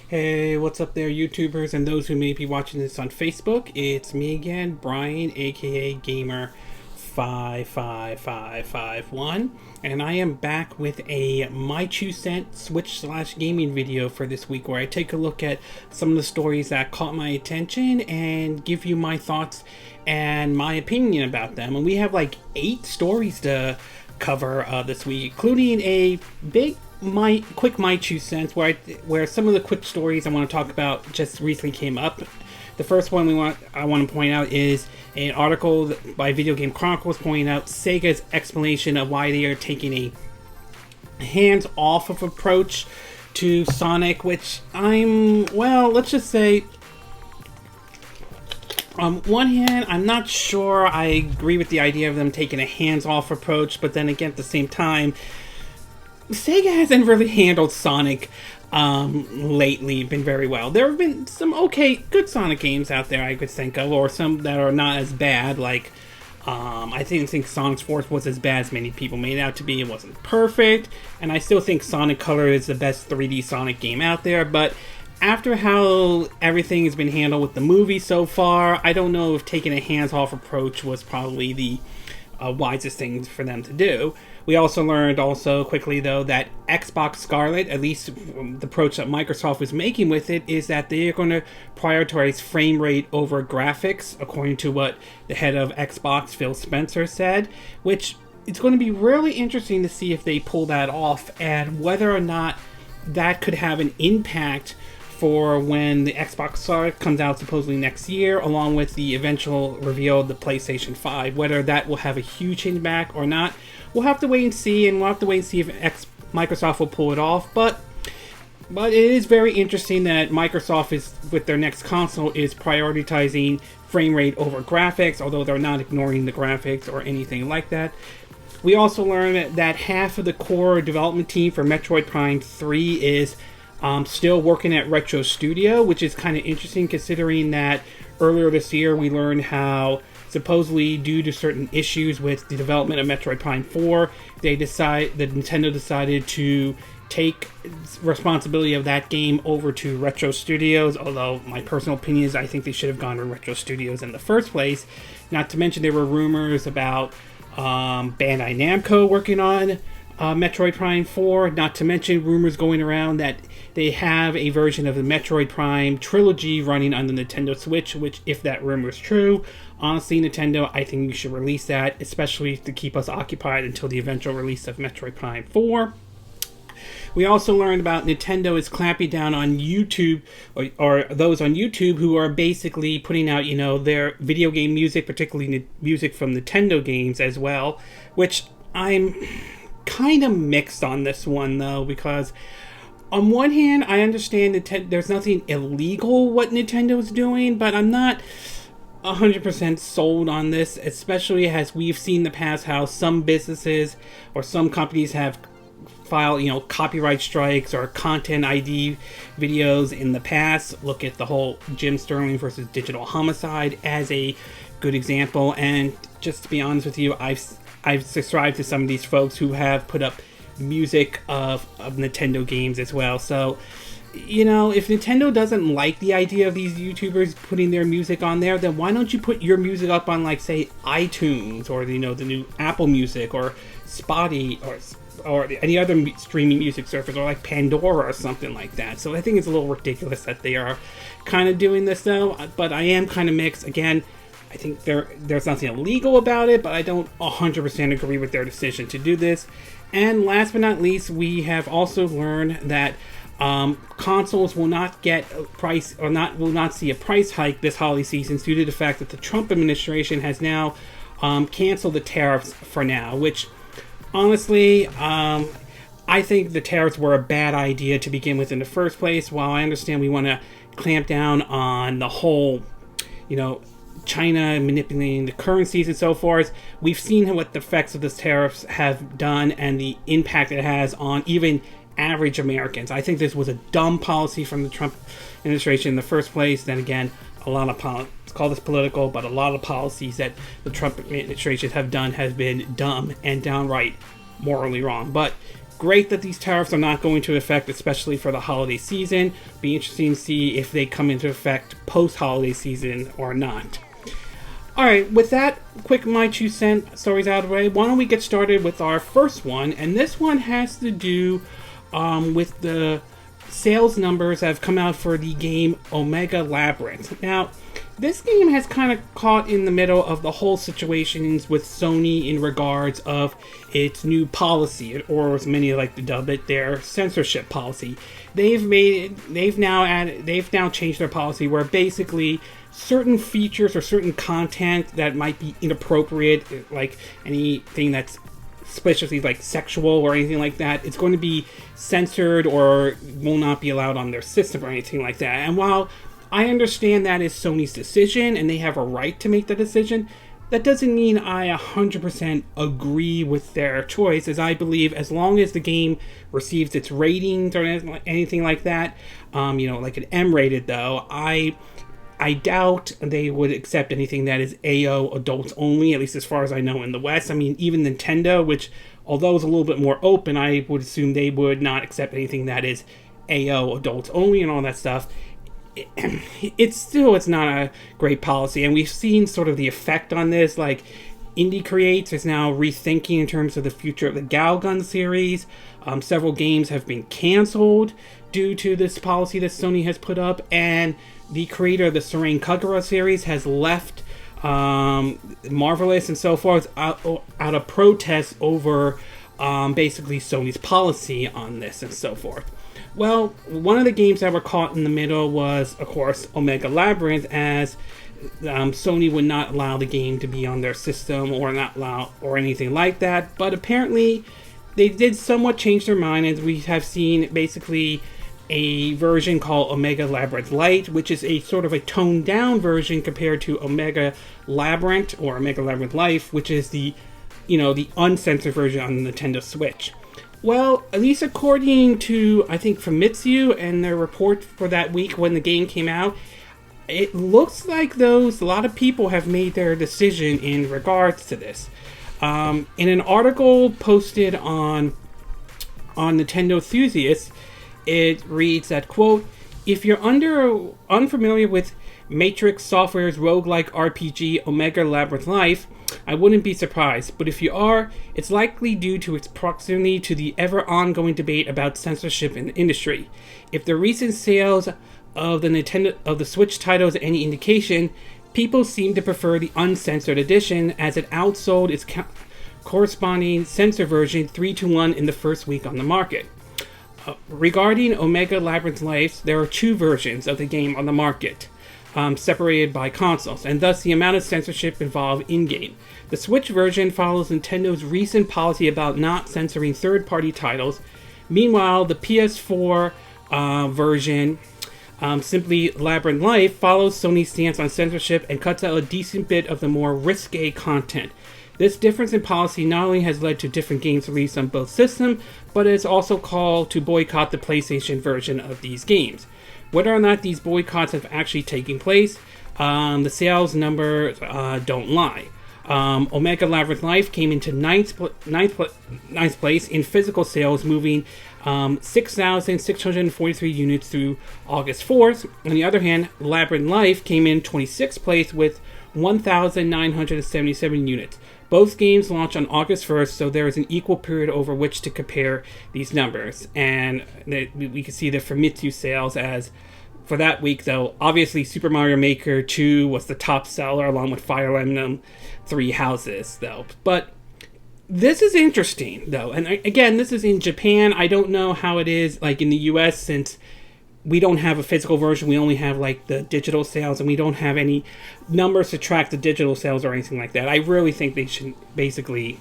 Hey, what's up there, YouTubers and those who may be watching this on Facebook? It's me again, Brian, aka Gamer 55551, and I am back with a My 2 Cent Switch/gaming video for this week, where I take a look at some of the stories that caught my attention and give you my thoughts and my opinion about them. And we have like 8 stories to cover this week, including a big My 2 cents, where some of the quick stories I want to talk about just recently came up. The first one I want to point out is an article by Video Game Chronicles pointing out Sega's explanation of why they are taking a hands-off of approach to Sonic, which let's just say, on one hand, I'm not sure I agree with the idea of them taking a hands-off approach, but then again, at the same time, Sega hasn't really handled Sonic lately been very well. There have been some good Sonic games out there I could think of, or some that are not as bad, like I didn't think Sonic Force was as bad as many people made it out to be. It wasn't perfect, and I still think Sonic Color is the best 3D Sonic game out there, but after how everything has been handled with the movie so far, I don't know if taking a hands-off approach was probably the wisest thing for them to do. We also learned quickly though that Xbox Scarlet, at least the approach that Microsoft was making with it, is that they are going to prioritize frame rate over graphics, according to what the head of Xbox, Phil Spencer, said, which it's going to be really interesting to see if they pull that off and whether or not that could have an impact for when the Xbox Scarlet comes out supposedly next year, along with the eventual reveal of the PlayStation 5. Whether that will have a huge impact or not, we'll have to wait and see, and we'll have to wait and see if Microsoft will pull it off. But it is very interesting that Microsoft is, with their next console, is prioritizing frame rate over graphics, although they're not ignoring the graphics or anything like that. We also learned that half of the core development team for Metroid Prime 3 is still working at Retro Studio, which is kind of interesting considering that earlier this year we learned how supposedly due to certain issues with the development of Metroid Prime 4, Nintendo decided to take responsibility of that game over to Retro Studios, although my personal opinion is I think they should have gone to Retro Studios in the first place. Not to mention there were rumors about Bandai Namco working on Metroid Prime 4, not to mention rumors going around that they have a version of the Metroid Prime trilogy running on the Nintendo Switch, which, if that rumor is true, honestly, Nintendo, I think you should release that, especially to keep us occupied until the eventual release of Metroid Prime 4. We also learned about Nintendo is clamping down on YouTube, or those on YouTube who are basically putting out, their video game music, particularly music from Nintendo games as well, which I'm kind of mixed on this one, though, because on one hand, I understand that there's nothing illegal what Nintendo's doing, but I'm not 100% sold on this, especially as we've seen in the past how some businesses or some companies have filed, copyright strikes or content ID videos in the past. Look at the whole Jim Sterling versus Digital Homicide as a good example, and just to be honest with you, I've subscribed to some of these folks who have put up music of Nintendo games as well. So, if Nintendo doesn't like the idea of these YouTubers putting their music on there, then why don't you put your music up on, like, say, iTunes or, the new Apple Music or Spotify or any other streaming music service, or like Pandora or something like that. So I think it's a little ridiculous that they are kind of doing this, though. But I am kind of mixed. Again, I think there's nothing illegal about it, but I don't 100% agree with their decision to do this. And last but not least, we have also learned that consoles will not get a price, or will not see a price hike this holiday season due to the fact that the Trump administration has now canceled the tariffs for now, which honestly, I think the tariffs were a bad idea to begin with in the first place. While I understand we want to clamp down on the whole, China manipulating the currencies and so forth, we've seen what the effects of the tariffs have done and the impact it has on even average Americans. I think this was a dumb policy from the Trump administration in the first place. Then again, let's call this political, but a lot of policies that the Trump administration have done has been dumb and downright morally wrong. But Great that these tariffs are not going to affect, especially for the holiday season. Be interesting to see if they come into effect post-holiday season or not. Alright, with that quick my 2 cent stories out of the way, why don't we get started with our first one, and this one has to do with the sales numbers that have come out for the game Omega Labyrinth. Now, this game has kind of caught in the middle of the whole situations with Sony in regards of its new policy, or as many like to dub it, their censorship policy. They've now changed their policy where basically certain features or certain content that might be inappropriate, like anything that's especially like sexual or anything like that, it's going to be censored or will not be allowed on their system or anything like that. And while I understand that is Sony's decision and they have a right to make the decision, that doesn't mean I 100% agree with their choice, as I believe as long as the game receives its ratings or anything like that, like an M rated though, I doubt they would accept anything that is AO adults only, at least as far as I know in the West. I mean, even Nintendo, which although is a little bit more open, I would assume they would not accept anything that is AO adults only and all that stuff. It's not a great policy, and we've seen sort of the effect on this. Like, Indie Creates is now rethinking in terms of the future of the Galgun series. Several games have been canceled due to this policy that Sony has put up, and the creator of the Serene Kagura series has left Marvelous and so forth out of protest over basically Sony's policy on this and so forth. Well, one of the games that were caught in the middle was, of course, Omega Labyrinth, as Sony would not allow the game to be on their system or not allow or anything like that. But apparently, they did somewhat change their mind, and we have seen basically a version called Omega Labyrinth Light, which is a sort of a toned down version compared to Omega Labyrinth or Omega Labyrinth Life, which is the uncensored version on the Nintendo Switch. Well, at least according to, I think, Famitsu and their report for that week when the game came out, it looks like a lot of people have made their decision in regards to this. In an article posted on Nintendo Enthusiasts, it reads that, quote, "If you're unfamiliar with Matrix Software's roguelike RPG Omega Labyrinth Life, I wouldn't be surprised, but if you are, it's likely due to its proximity to the ever-ongoing debate about censorship in the industry. If the recent sales of the Switch titles are any indication, people seem to prefer the uncensored edition, as it outsold its corresponding censored version 3-1 in the first week on the market. Regarding Omega Labyrinth Life, there are 2 versions of the game on the market, separated by consoles, and thus the amount of censorship involved in-game. The Switch version follows Nintendo's recent policy about not censoring third-party titles. Meanwhile, the PS4 version, simply Labyrinth Life, follows Sony's stance on censorship and cuts out a decent bit of the more risque content. This difference in policy not only has led to different games released on both systems, but it's also called to boycott the PlayStation version of these games. Whether or not these boycotts have actually taken place, the sales numbers don't lie. Omega Labyrinth Life came into ninth place in physical sales, moving 6,643 units through August 4th. On the other hand, Labyrinth Life came in 26th place with 1,977 units. Both games launched on August 1st, so there is an equal period over which to compare these numbers. And we can see the Famitsu sales as for that week, though, obviously Super Mario Maker 2 was the top seller along with Fire Emblem 3 Houses, though. But this is interesting, though. And again, this is in Japan. I don't know how it is like in the US, since we don't have a physical version. We only have like the digital sales, and we don't have any numbers to track the digital sales or anything like that. I really think they should basically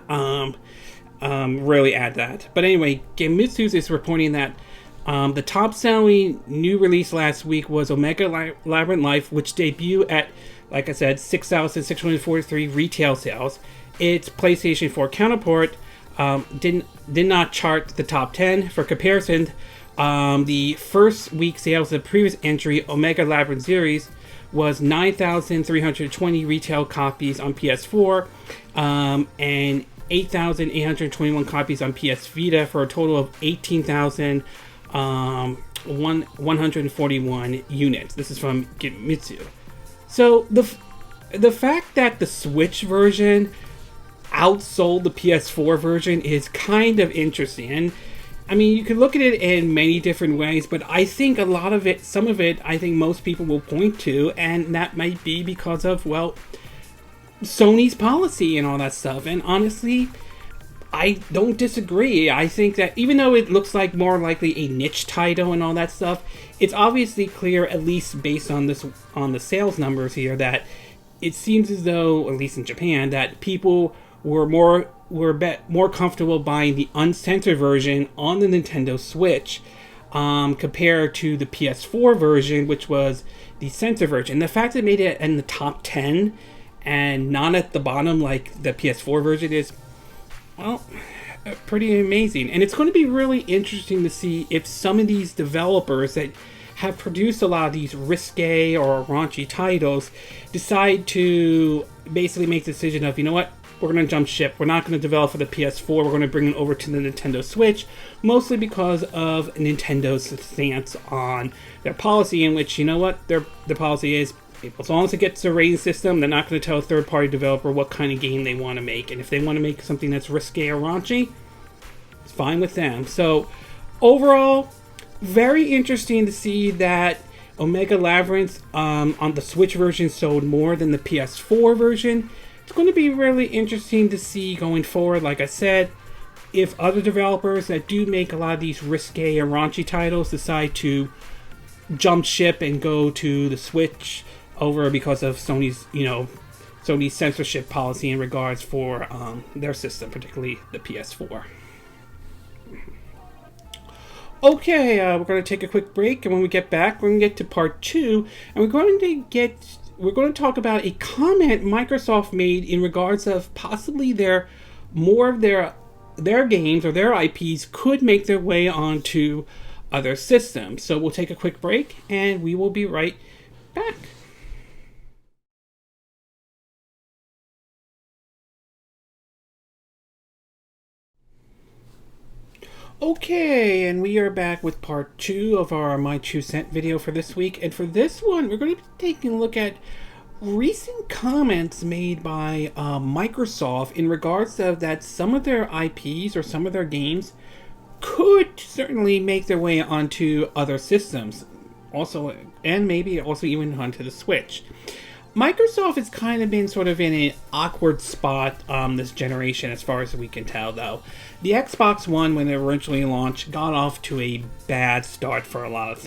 really add that. But anyway, Gamemitsu is reporting that the top selling new release last week was Omega Labyrinth Life, which debuted at, like I said, 6,643 retail sales. Its PlayStation 4 counterpart did not chart the top 10. For comparison, the first week sales of the previous entry, Omega Labyrinth series, was 9,320 retail copies on PS4, and 8,821 copies on PS Vita for a total of 18,141 units. This is from Gimitsu. So the fact that the Switch version outsold the PS4 version is kind of interesting. And I mean, you can look at it in many different ways, but I think a lot of it, some of it, I think most people will point to, and that might be because of, well, Sony's policy and all that stuff. And honestly, I don't disagree. I think that even though it looks like more likely a niche title and all that stuff, it's obviously clear, at least based on the sales numbers here, that it seems as though, at least in Japan, that people were more comfortable buying the uncensored version on the Nintendo Switch compared to the PS4 version, which was the censored version. The fact that it made it in the top 10 and not at the bottom like the PS4 version is, well, pretty amazing. And it's going to be really interesting to see if some of these developers that have produced a lot of these risque or raunchy titles decide to basically make the decision of, you know what, we're going to jump ship. We're not going to develop for the PS4. We're going to bring it over to the Nintendo Switch, mostly because of Nintendo's stance on their policy, in which, you know what, their policy is, as long as it gets a rating system, they're not going to tell a third-party developer what kind of game they want to make. And if they want to make something that's risque or raunchy, it's fine with them. So, overall, very interesting to see that Omega Labyrinth on the Switch version sold more than the PS4 version. It's going to be really interesting to see going forward, like I said, if other developers that do make a lot of these risque and raunchy titles decide to jump ship and go to the Switch over because of Sony's censorship policy in regards for their system, particularly the PS4. Okay, we're going to take a quick break, and when we get back, we're going to get to part 2, and we're going to talk about a comment Microsoft made in regards of possibly more of their games or their IPs could make their way onto other systems. So we'll take a quick break, and we will be right back. Okay, and we are back with part 2 of our My 2 Cent video for this week. And for this one, we're going to be taking a look at recent comments made by Microsoft in regards to that some of their IPs or some of their games could certainly make their way onto other systems. Also, and maybe also even onto the Switch. Microsoft has kind of been sort of in an awkward spot this generation as far as we can tell, though. The Xbox One, when it originally launched, got off to a bad start for a lot of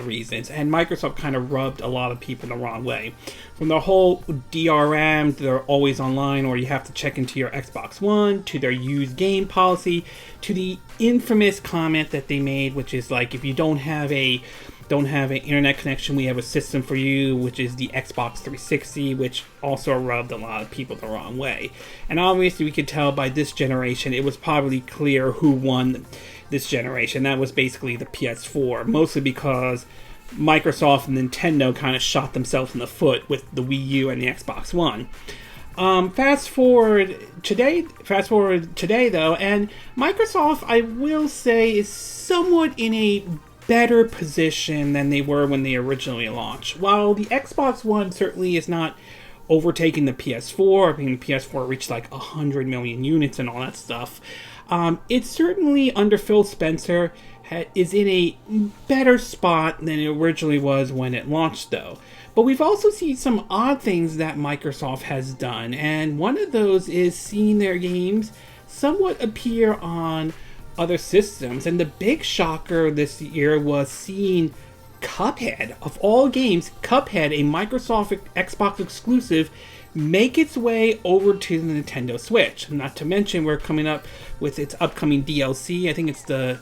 reasons, and Microsoft kind of rubbed a lot of people the wrong way. From the whole DRM, to their always online, or you have to check into your Xbox One, to their used game policy, to the infamous comment that they made, which is like, if you don't have an internet connection, we have a system for you, which is the Xbox 360, which also rubbed a lot of people the wrong way. And obviously we could tell by this generation, it was probably clear who won this generation. That was basically the PS4, mostly because Microsoft and Nintendo kind of shot themselves in the foot with the Wii U and the Xbox One. Fast forward today though, and Microsoft, I will say, is somewhat in a better position than they were when they originally launched. While the Xbox One certainly is not overtaking the PS4, I mean, the PS4 reached like 100 million units and all that stuff, it certainly, under Phil Spencer, is in a better spot than it originally was when it launched, though. But we've also seen some odd things that Microsoft has done, and one of those is seeing their games somewhat appear on other systems. And the big shocker this year was seeing Cuphead, of all games, Cuphead, a Microsoft Xbox exclusive, make its way over to the Nintendo Switch. Not to mention, we're coming up with its upcoming DLC. I think it's the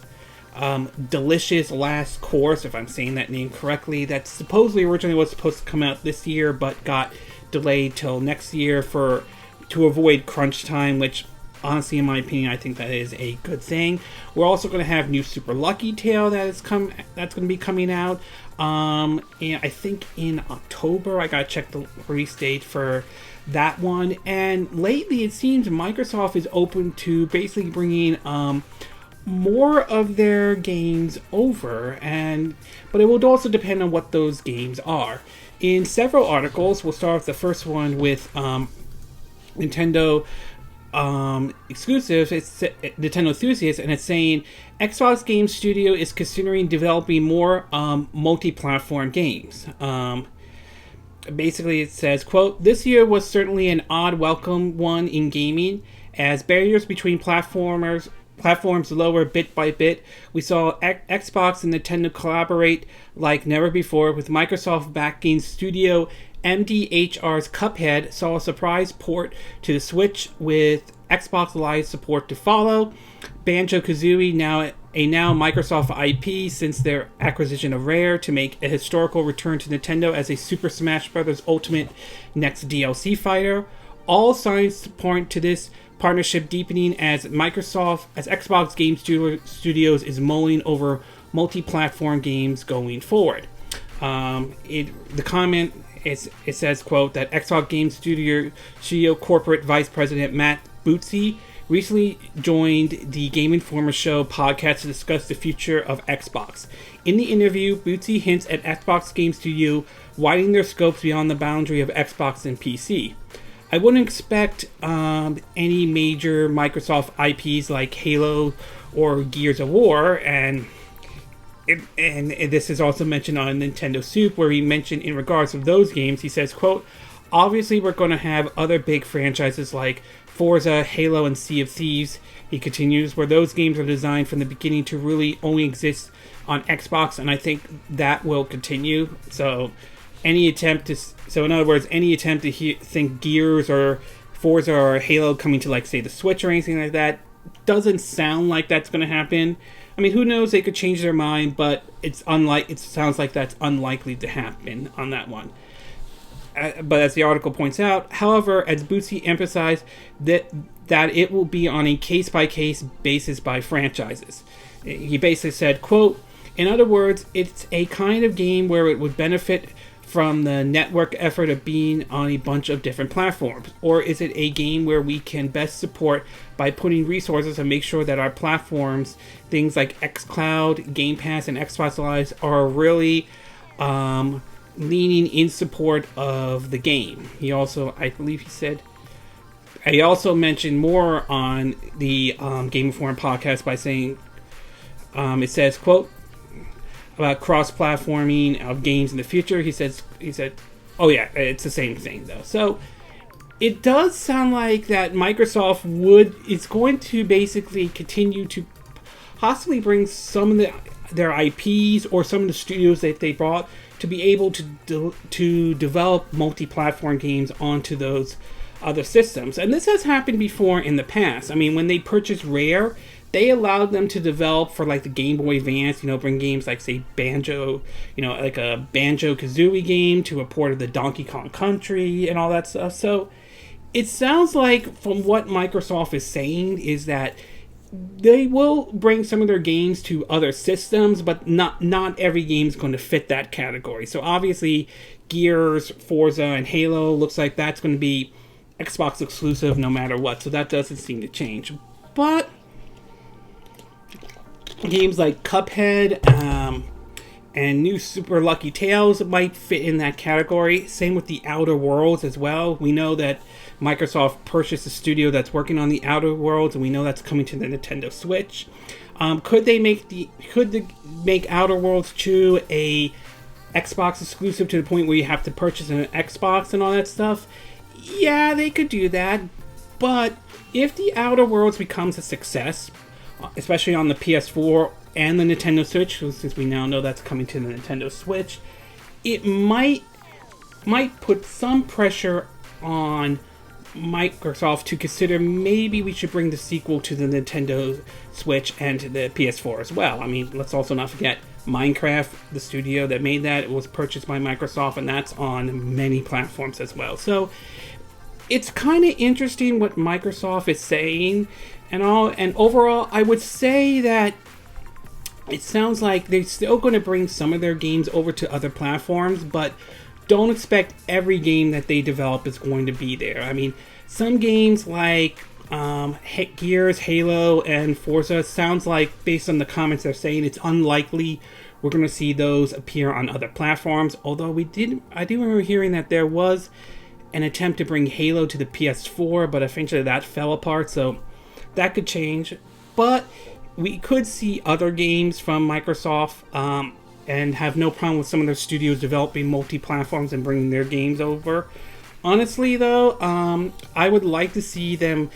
Delicious Last Course, if I'm saying that name correctly, that supposedly originally was supposed to come out this year, but got delayed till next year to avoid crunch time, which honestly, in my opinion, I think that is a good thing. We're also going to have new Super Lucky Tail that's going to be coming out. And I think in October, I got to check the release date for that one. And lately, it seems Microsoft is open to basically bringing more of their games over, but it will also depend on what those games are. In several articles, we'll start with the first one with Nintendo exclusives. It's Nintendo Enthusiasts, and it's saying Xbox Game Studio is considering developing more multi-platform games. Basically, it says, quote, "This year was certainly an odd welcome one in gaming, as barriers between platforms lower bit by bit. We saw Xbox and Nintendo collaborate like never before, with Microsoft backing Studio MDHR's Cuphead, saw a surprise port to the Switch with Xbox Live support to follow. Banjo-Kazooie, now Microsoft IP since their acquisition of Rare, to make a historical return to Nintendo as a Super Smash Bros. Ultimate next DLC fighter. All signs point to this partnership deepening as Xbox Game Studios is mulling over multi-platform games going forward." The comment it says, quote, that Xbox Game Studio Corporate Vice President Matt Bootsy recently joined the Game Informer show podcast to discuss the future of Xbox. In the interview, Bootsy hints at Xbox Game Studio widening their scopes beyond the boundary of Xbox and PC. I wouldn't expect any major Microsoft IPs like Halo or Gears of War, and this is also mentioned on Nintendo Soup, where he mentioned in regards to those games, he says, quote, "Obviously we're going to have other big franchises like Forza, Halo, and Sea of Thieves," he continues, "where those games are designed from the beginning to really only exist on Xbox, and I think that will continue." So in other words, any attempt to think Gears or Forza or Halo coming to, like, say, the Switch or anything like that, doesn't sound like that's going to happen. I mean, who knows? They could change their mind, but it sounds like that's unlikely to happen on that one. But as the article points out, however, as Bootsy emphasized, that it will be on a case-by-case basis by franchises. He basically said, quote, "In other words, it's a kind of game where it would benefit from the network effort of being on a bunch of different platforms? Or is it a game where we can best support by putting resources and make sure that our platforms, things like xCloud, Game Pass, and Xbox Live, are really leaning in support of the game?" He also, I believe he said, he also mentioned more on the Game Informer podcast by saying, it says, quote, about cross-platforming of games in the future. He said, oh yeah, it's the same thing though. So it does sound like that Microsoft is going to basically continue to possibly bring some of their IPs or some of the studios that they brought to be able to develop multi-platform games onto those other systems. And this has happened before in the past. I mean, when they purchased Rare, they allowed them to develop for, like, the Game Boy Advance, bring games like, say, Banjo, like a Banjo-Kazooie game to a port of the Donkey Kong Country and all that stuff. So it sounds like, from what Microsoft is saying, is that they will bring some of their games to other systems, but not every game is going to fit that category. So obviously, Gears, Forza, and Halo looks like that's going to be Xbox exclusive no matter what. So that doesn't seem to change. But games like Cuphead and New Super Lucky Tales might fit in that category. Same with the Outer Worlds as well. We know that Microsoft purchased a studio that's working on the Outer Worlds, and we know that's coming to the Nintendo Switch. Could they make Outer Worlds 2 a Xbox exclusive to the point where you have to purchase an Xbox and all that stuff? Yeah, they could do that. But if the Outer Worlds becomes a success, especially on the PS4 and the Nintendo Switch, since we now know that's coming to the Nintendo Switch, it might put some pressure on Microsoft to consider maybe we should bring the sequel to the Nintendo Switch and to the PS4 as well. I mean, let's also not forget Minecraft, the studio that made that, it was purchased by Microsoft, and that's on many platforms as well. So it's kind of interesting what Microsoft is saying and all. And overall, I would say that it sounds like they're still going to bring some of their games over to other platforms, but don't expect every game that they develop is going to be there. I mean, some games like Gears, Halo, and Forza sounds like, based on the comments they're saying, it's unlikely we're going to see those appear on other platforms. Although I do remember hearing that there was an attempt to bring Halo to the PS4, but eventually that fell apart, so that could change. But we could see other games from Microsoft and have no problem with some of their studios developing multi-platforms and bringing their games over. Honestly, though, I would like to see them,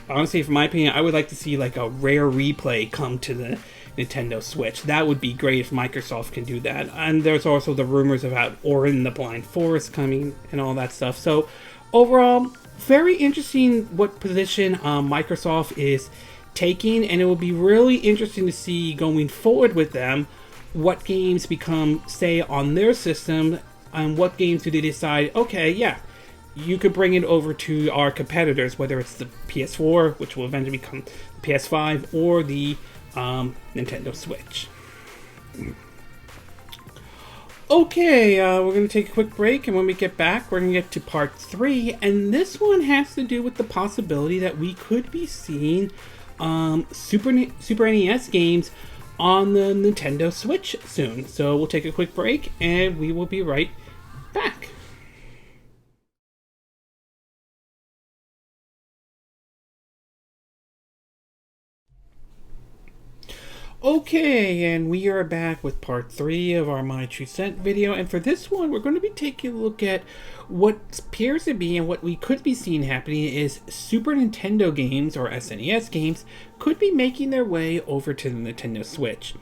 honestly, from my opinion, I would like to see like a Rare Replay come to the Nintendo Switch. That would be great if Microsoft can do that. And there's also the rumors about Ori and the Blind Forest coming and all that stuff. So overall, very interesting what position Microsoft is taking, and it will be really interesting to see going forward with them what games become, say, on their system, and what games do they decide, okay, yeah, you could bring it over to our competitors, whether it's the PS4, which will eventually become the PS5, or the Nintendo Switch. Okay, we're going to take a quick break, and when we get back, we're going to get to part 3, and this one has to do with the possibility that we could be seeing Super NES games on the Nintendo Switch soon. So we'll take a quick break, and we will be right back. Okay, and we are back with part 3 of our My True Cent video, and for this one, we're going to be taking a look at what appears to be and what we could be seeing happening is Super Nintendo games, or SNES games, could be making their way over to the Nintendo Switch.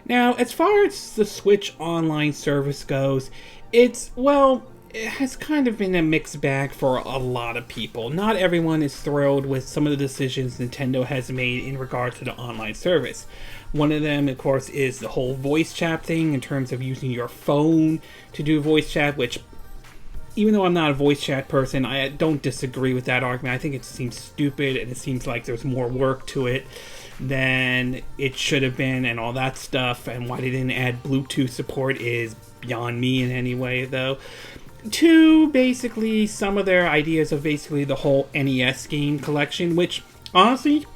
Now, as far as the Switch online service goes, it has kind of been a mixed bag for a lot of people. Not everyone is thrilled with some of the decisions Nintendo has made in regard to the online service. One of them, of course, is the whole voice chat thing in terms of using your phone to do voice chat, which, even though I'm not a voice chat person, I don't disagree with that argument. I think it seems stupid, and it seems like there's more work to it than it should have been, and all that stuff, and why they didn't add Bluetooth support is beyond me in any way, though. To basically some of their ideas of basically the whole NES game collection, which, honestly,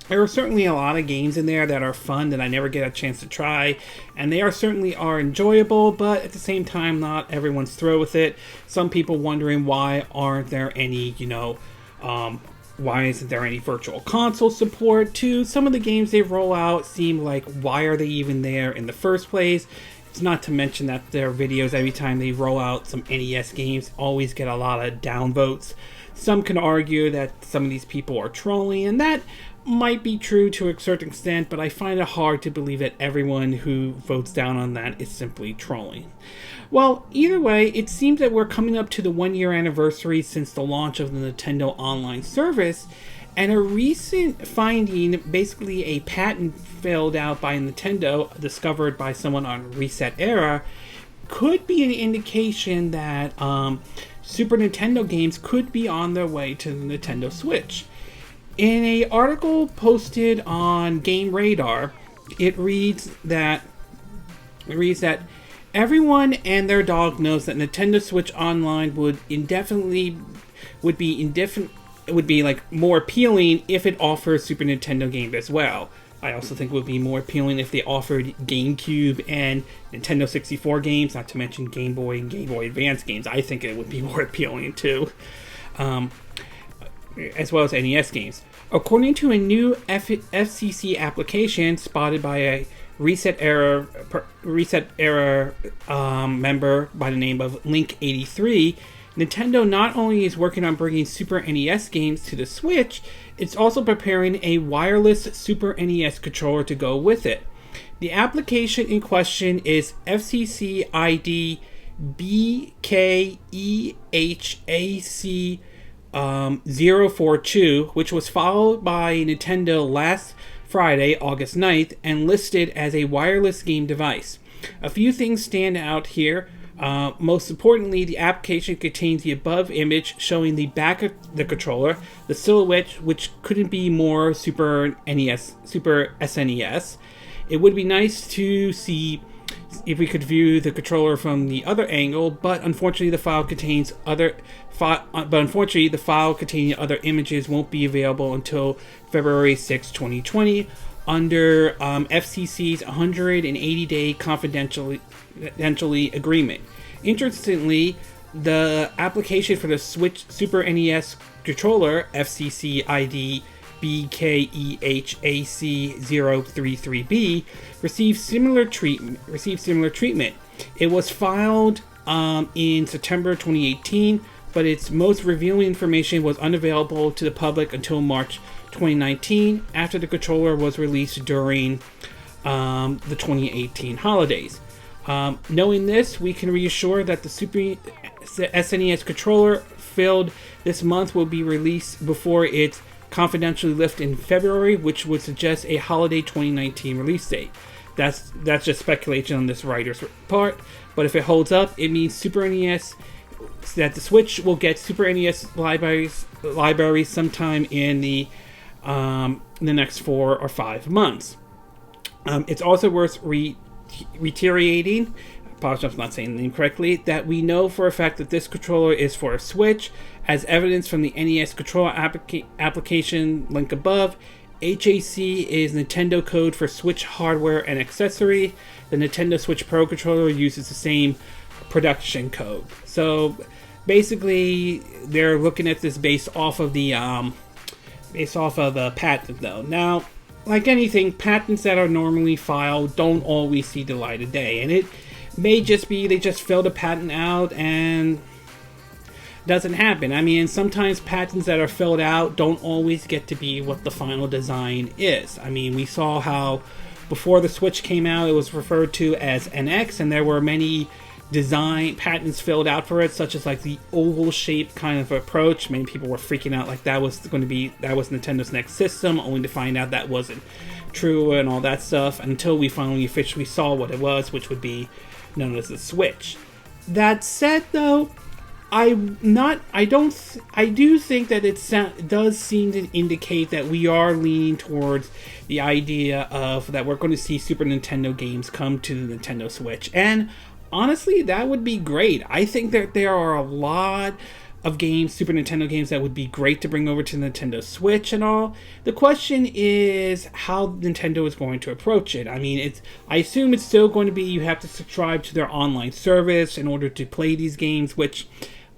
there are certainly a lot of games in there that are fun that I never get a chance to try, and they certainly are enjoyable, but at the same time, not everyone's thrilled with it. Some people wondering why aren't there any, why isn't there any virtual console support to some of the games they roll out seem like, why are they even there in the first place? It's not to mention that their videos, every time they roll out some NES games, always get a lot of downvotes. Some can argue that some of these people are trolling, and that might be true to a certain extent, but I find it hard to believe that everyone who votes down on that is simply trolling. Well, either way, it seems that we're coming up to the 1-year anniversary since the launch of the Nintendo Online service, and a recent finding, basically a patent filled out by Nintendo, discovered by someone on Reset Era, could be an indication that Super Nintendo games could be on their way to the Nintendo Switch. In an article posted on Game Radar, it reads that everyone and their dog knows that Nintendo Switch Online would be like more appealing if it offers Super Nintendo games as well. I also think it would be more appealing if they offered GameCube and Nintendo 64 games, not to mention Game Boy and Game Boy Advance games. I think it would be more appealing too. As well as NES games. According to a new FCC application spotted by a Reset Era member by the name of Link83, Nintendo not only is working on bringing Super NES games to the Switch, it's also preparing a wireless Super NES controller to go with it. The application in question is FCC ID BKEHAC 042, which was followed by Nintendo last Friday, August 9th, and listed as a wireless game device. A few things stand out here. Most importantly, the application contains the above image showing the back of the controller, the silhouette, which couldn't be more Super SNES. It would be nice to see if we could view the controller from the other angle, but unfortunately the file containing other images won't be available until February 6, 2020 under FCC's 180-day confidentiality agreement. Interestingly, the application for the Switch Super NES controller, FCC ID BKEHAC033B, received similar treatment. It was filed in September 2018, but its most revealing information was unavailable to the public until March 2019, after the controller was released during the 2018 holidays. Knowing this, we can reassure that the SNES controller filled this month will be released before its confidentially lift in February, which would suggest a holiday 2019 release date. That's just speculation on this writer's part, but if it holds up, it means Super NES, that the Switch will get Super NES libraries sometime in the next 4 or 5 months. It's also worth reiterating, apologize if I'm not saying the name correctly, that we know for a fact that this controller is for a Switch, as evidence from the NES controller application link above. HAC is Nintendo code for Switch hardware and accessory. The Nintendo Switch Pro controller uses the same production code. So basically, they're looking at this based off of the patent, though. Now, like anything, patents that are normally filed don't always see the light of day, and it may just be they just filled a patent out and doesn't happen. I mean, sometimes patents that are filled out don't always get to be what the final design is. I mean, we saw how before the Switch came out, it was referred to as NX, and there were many design patents filled out for it, such as like the oval shaped kind of approach. Many people were freaking out like that was Nintendo's next system, only to find out that wasn't true and all that stuff, until we finally officially saw what it was, which would be known as the Switch. That said, though, I do think that it does seem to indicate that we are leaning towards the idea of that we're going to see Super Nintendo games come to the Nintendo Switch, and honestly, that would be great. I think that there are a lot of games, Super Nintendo games, that would be great to bring over to the Nintendo Switch and all. The question is how Nintendo is going to approach it. I mean, I assume it's still going to be you have to subscribe to their online service in order to play these games, which,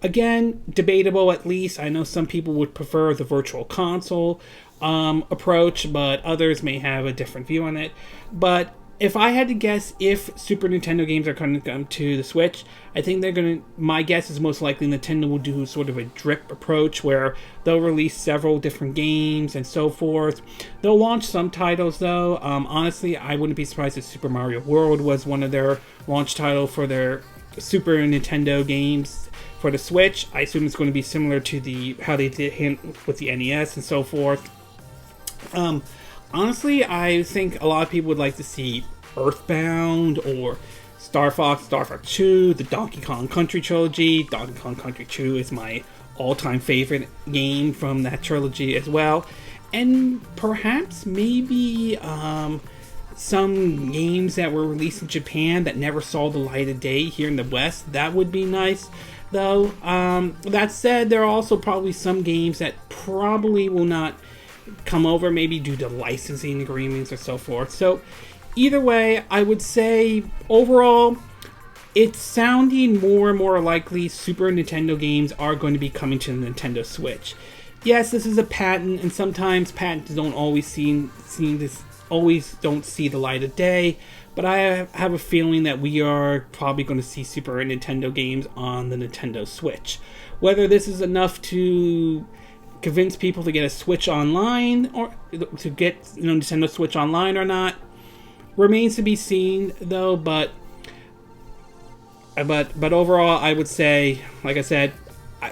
again, debatable at least. I know some people would prefer the virtual console approach, but others may have a different view on it. But if I had to guess if Super Nintendo games are going to come to the Switch, I think my guess is most likely Nintendo will do sort of a drip approach where they'll release several different games and so forth. They'll launch some titles, though. Honestly, I wouldn't be surprised if Super Mario World was one of their launch titles for their Super Nintendo games for the Switch. I assume it's going to be similar to how they did with the NES and so forth. Honestly, I think a lot of people would like to see Earthbound or Star Fox 2, the Donkey Kong Country trilogy. Donkey Kong Country 2 is my all-time favorite game from that trilogy as well. And perhaps maybe some games that were released in Japan that never saw the light of day here in the West. That would be nice, though. That said, there are also probably some games that probably will not come over, maybe due to licensing agreements or so forth. So either way, I would say overall it's sounding more and more likely Super Nintendo games are going to be coming to the Nintendo Switch. Yes, this is a patent, and sometimes patents don't always don't see the light of day, but I have a feeling that we are probably going to see Super Nintendo games on the Nintendo Switch. Whether this is enough to convince people to get a Switch online or to get Nintendo Switch online or not remains to be seen, though. But overall, I would say, like I said,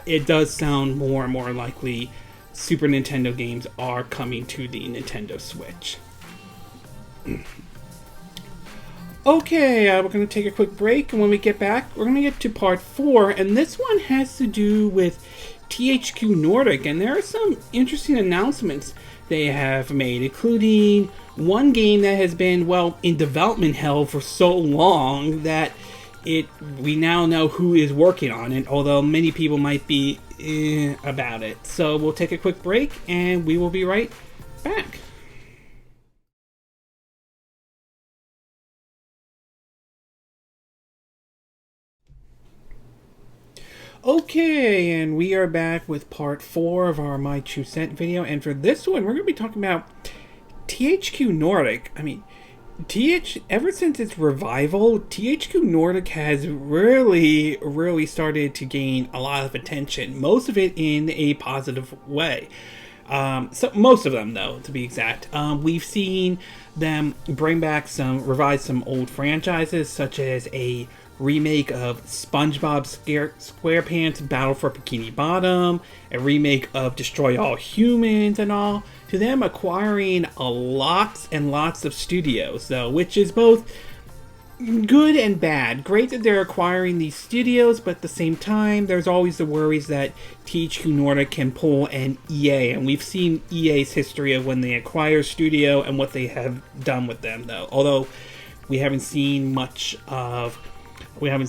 it does sound more and more likely Super Nintendo games are coming to the Nintendo Switch. Okay, we're going to take a quick break, and when we get back, we're going to get to part 4, and this one has to do with THQ Nordic, and there are some interesting announcements they have made, including one game that has been, well, in development hell for so long that we now know who is working on it, although many people might be about it. So we'll take a quick break, and we will be right back. Okay, and we are back with part 4 of our My True Cent video, and for this one, we're going to be talking about THQ Nordic. I mean, ever since its revival, THQ Nordic has really started to gain a lot of attention, most of it in a positive way. So most of them, though, to be exact. We've seen them revise some old franchises, such as a remake of SpongeBob SquarePants Battle for Bikini Bottom, a remake of Destroy All Humans and all, to them acquiring lots and lots of studios, though, which is both good and bad. Great that they're acquiring these studios, but at the same time, there's always the worries that THQ Nordic can pull an EA, and we've seen EA's history of when they acquire studio and what they have done with them, though. Although we haven't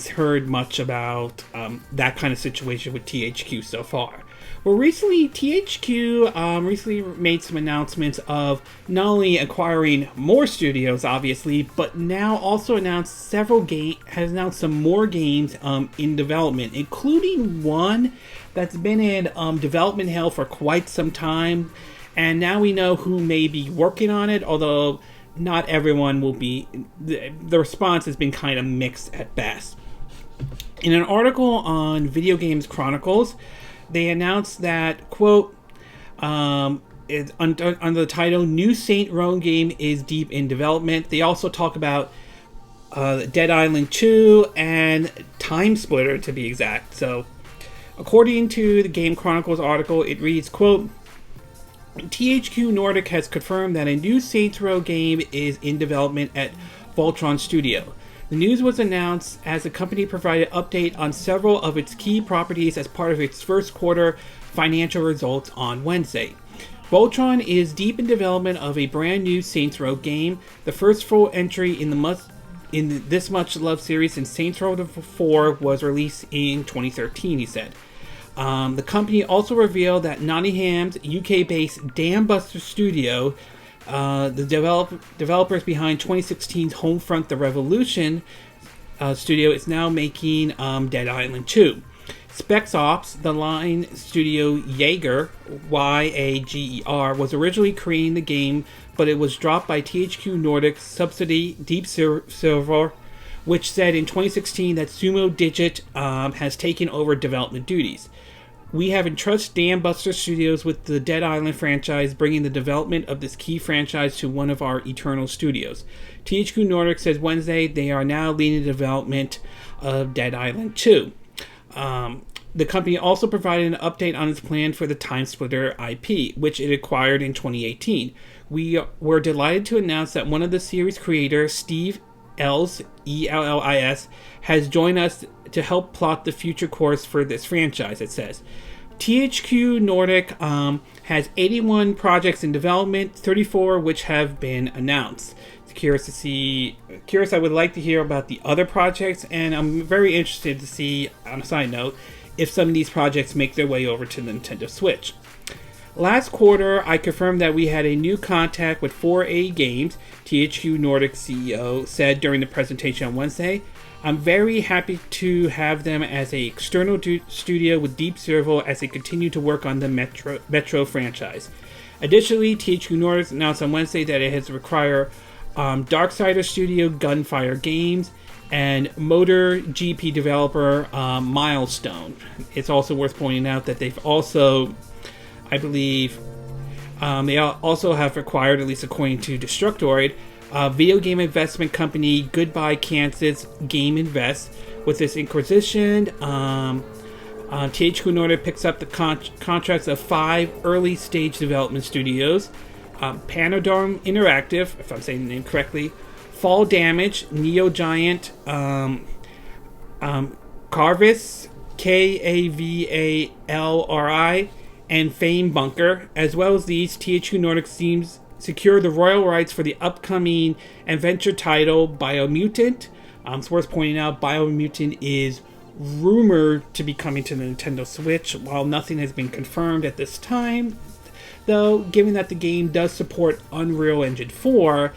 heard much about that kind of situation with THQ so far. Well, recently, THQ made some announcements of not only acquiring more studios, obviously, but now also announced some more games in development, including one that's been in development hell for quite some time, and now we know who may be working on it, although not everyone will be. The response has been kind of mixed at best. In an article on Video Games Chronicles, they announced that, quote, under the title, new Saint Row game is deep in development. They also talk about Dead Island 2 and Time Splitter, to be exact. So, according to the Game Chronicles article, it reads, quote, THQ Nordic has confirmed that a new Saints Row game is in development at Voltron Studio. The news was announced as the company provided update on several of its key properties as part of its first quarter financial results on Wednesday. Voltron is deep in development of a brand new Saints Row game, the first full entry in this much loved series since Saints Row 4 was released in 2013, he said. The company also revealed that Nottingham's UK-based Dambuster Studio, the developers behind 2016's Homefront: The Revolution studio, is now making Dead Island 2. Specs Ops, the line studio Yager, Y-A-G-E-R, was originally creating the game, but it was dropped by THQ Nordic's subsidiary Deep Silver, which said in 2016 that Sumo Digit has taken over development duties. We have entrusted Dambuster Studios with the Dead Island franchise, bringing the development of this key franchise to one of our eternal studios. THQ Nordic says Wednesday they are now leading the development of Dead Island 2. The company also provided an update on its plan for the Time Splitter IP, which it acquired in 2018. We were delighted to announce that one of the series creators, Steve Ellis, E-L-L-I-S, has joined us to help plot the future course for this franchise, it says. THQ Nordic has 81 projects in development, 34 which have been announced. Curious, I would like to hear about the other projects, and I'm very interested to see, on a side note, if some of these projects make their way over to the Nintendo Switch. Last quarter, I confirmed that we had a new contact with 4A Games, THQ Nordic CEO said during the presentation on Wednesday. I'm very happy to have them as an external studio with Deep Silver as they continue to work on the Metro franchise. Additionally, THQ Nordic announced on Wednesday that it has acquired Darksider Studio Gunfire Games and Motor GP developer Milestone. It's also worth pointing out that they've also, I believe, they also have acquired, at least according to Destructoid, video game investment company Goodbye Kansas Game Invest. With this acquisition, THQ Nordic picks up the contracts of 5 early-stage development studios: Panodome Interactive, if I'm saying the name correctly, Fall Damage, Neo Giant, Carvis, Kavalri, and Fame Bunker. As well as these, THQ Nordic seems secure the royal rights for the upcoming adventure title Biomutant. It's worth pointing out, Biomutant is rumored to be coming to the Nintendo Switch, while nothing has been confirmed at this time. Though, given that the game does support Unreal Engine 4,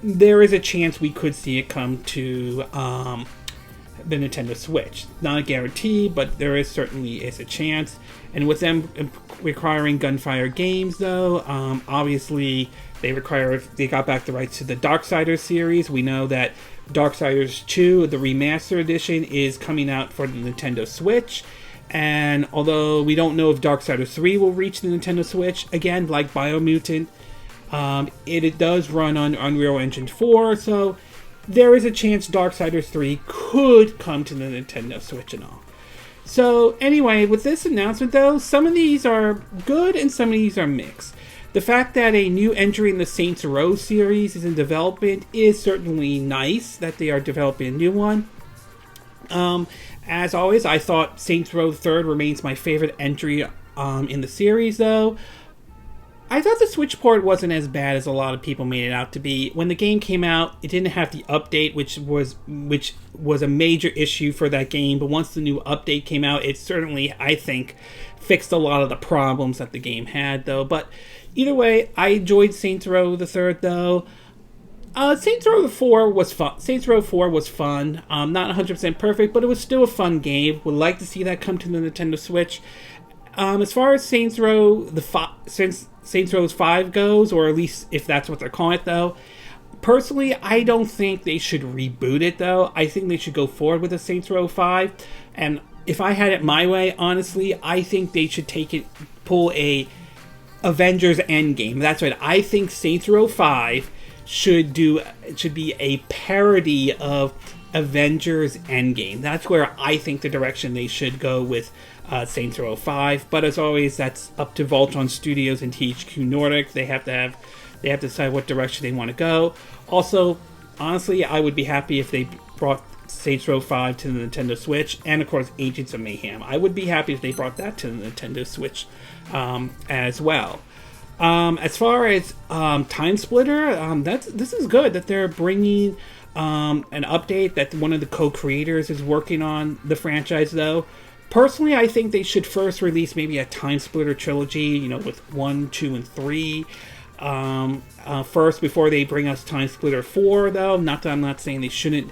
there is a chance we could see it come to the Nintendo Switch. Not a guarantee, but there is certainly a chance. And with them requiring Gunfire Games, though, obviously they got back the rights to the Darksiders series. We know that Darksiders 2, the remaster edition, is coming out for the Nintendo Switch. And although we don't know if Darksiders 3 will reach the Nintendo Switch, again, like Biomutant, it does run on Unreal Engine 4, so there is a chance Darksiders 3 could come to the Nintendo Switch and all. So anyway, with this announcement though, some of these are good and some of these are mixed. The fact that a new entry in the Saints Row series is in development is certainly nice, that they are developing a new one. As always, I thought Saints Row 3rd remains my favorite entry in the series, though. I thought the Switch port wasn't as bad as a lot of people made it out to be. When the game came out, it didn't have the update, which was a major issue for that game. But once the new update came out, it certainly, I think, fixed a lot of the problems that the game had, though. But either way, I enjoyed Saints Row the 3rd, though. Saints Row 4 was fun. Saints Row 4 was fun. Not 100% perfect, but it was still a fun game. Would like to see that come to the Nintendo Switch. As far as Saints Row Saints Row 5 goes, or at least if that's what they're calling it, though, personally, I don't think they should reboot it, though. I think they should go forward with the Saints Row 5. And if I had it my way, honestly, I think they should pull a Avengers Endgame. That's right. I think Saints Row 5 should be a parody of Avengers Endgame. That's where I think the direction they should go with Saints Row 5. But as always, that's up to Aulx Studios and THQ Nordic. They have to decide what direction they want to go. Also, honestly, I would be happy if they brought Saints Row 5 to the Nintendo Switch, and of course Agents of Mayhem. I would be happy if they brought that to the Nintendo Switch as well. As far as Time Splitter, this is good that they're bringing an update, that one of the co-creators is working on the franchise, though. Personally, I think they should first release maybe a Time Splitter trilogy, with 1, 2, and 3 first before they bring us Time Splitter 4, though. Not that I'm not saying they shouldn't.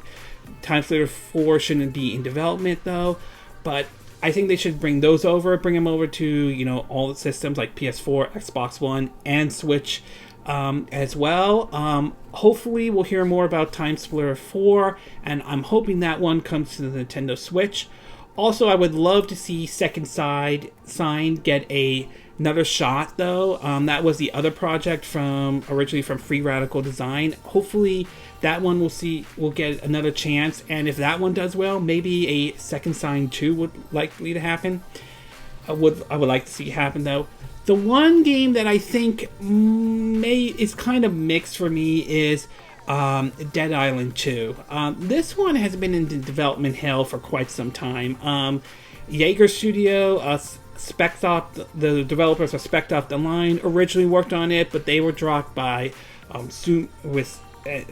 Time Splitter 4 shouldn't be in development, though, but I think they should bring those over, bring them over to, all the systems like PS4, Xbox One, and Switch as well. Hopefully we'll hear more about Time Splitter 4, and I'm hoping that one comes to the Nintendo Switch. Also, I would love to see Second Sign get another shot, though. That was the other project originally from Free Radical Design. Hopefully that one will get another chance, and if that one does well, maybe a Second Sign 2 would likely to happen. I would like to see happen, though. The one game that I think is kind of mixed for me is Dead Island 2. This one has been in development hell for quite some time. Jaeger Studio, the developers of Spec Off the Line, originally worked on it, but they were dropped by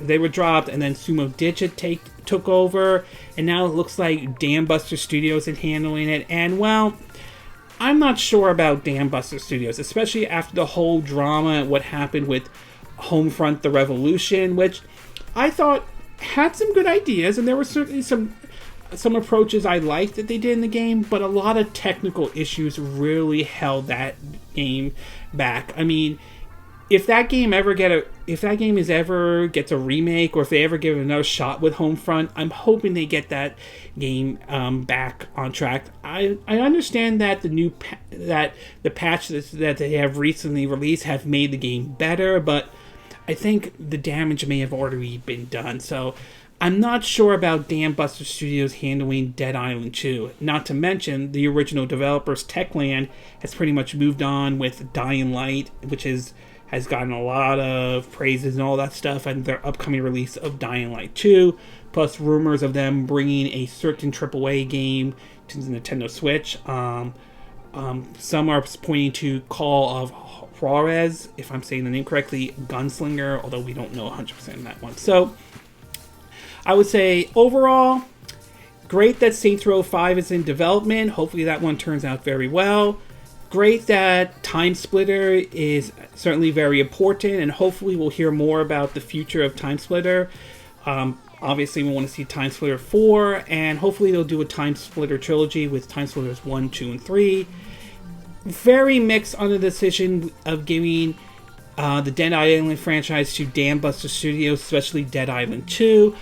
they were dropped, and then Sumo Digit took over, and now it looks like Dambuster Studios is handling it. And well, I'm not sure about Dambuster Studios, especially after the whole drama, what happened with Homefront: The Revolution, which I thought had some good ideas, and there were certainly some approaches I liked that they did in the game, but a lot of technical issues really held that game back. I mean, if that game gets a remake, or if they ever give it another shot with Homefront, I'm hoping they get that game back on track. I understand that the patches that they have recently released have made the game better, but I think the damage may have already been done. So I'm not sure about Dambuster Studios handling Dead Island 2. Not to mention, the original developers, Techland, has pretty much moved on with Dying Light, which is has gotten a lot of praises and all that stuff, and their upcoming release of Dying Light 2, plus rumors of them bringing a certain AAA game to the Nintendo Switch. Some are pointing to Call of Juarez, if I'm saying the name correctly, Gunslinger, although we don't know 100% in that one. So, I would say, overall, great that Saints Row 5 is in development. Hopefully that one turns out very well. Great that Time Splitter is certainly very important, and hopefully we'll hear more about the future of Time Splitter. Obviously, we want to see Time Splitter 4, and hopefully they'll do a Time Splitter trilogy with Time Splitters 1, 2, and 3. Very mixed on the decision of giving the Dead Island franchise to Aulx Studio, especially Dead Island 2.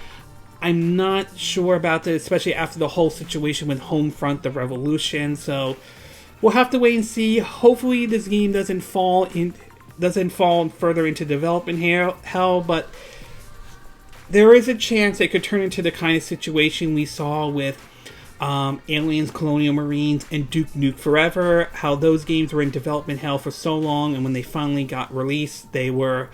I'm not sure about this, especially after the whole situation with Homefront: The Revolution. So we'll have to wait and see. Hopefully, this game doesn't fall further into development hell, but there is a chance it could turn into the kind of situation we saw with Aliens, Colonial Marines, and Duke Nukem Forever. How those games were in development hell for so long, and when they finally got released, they were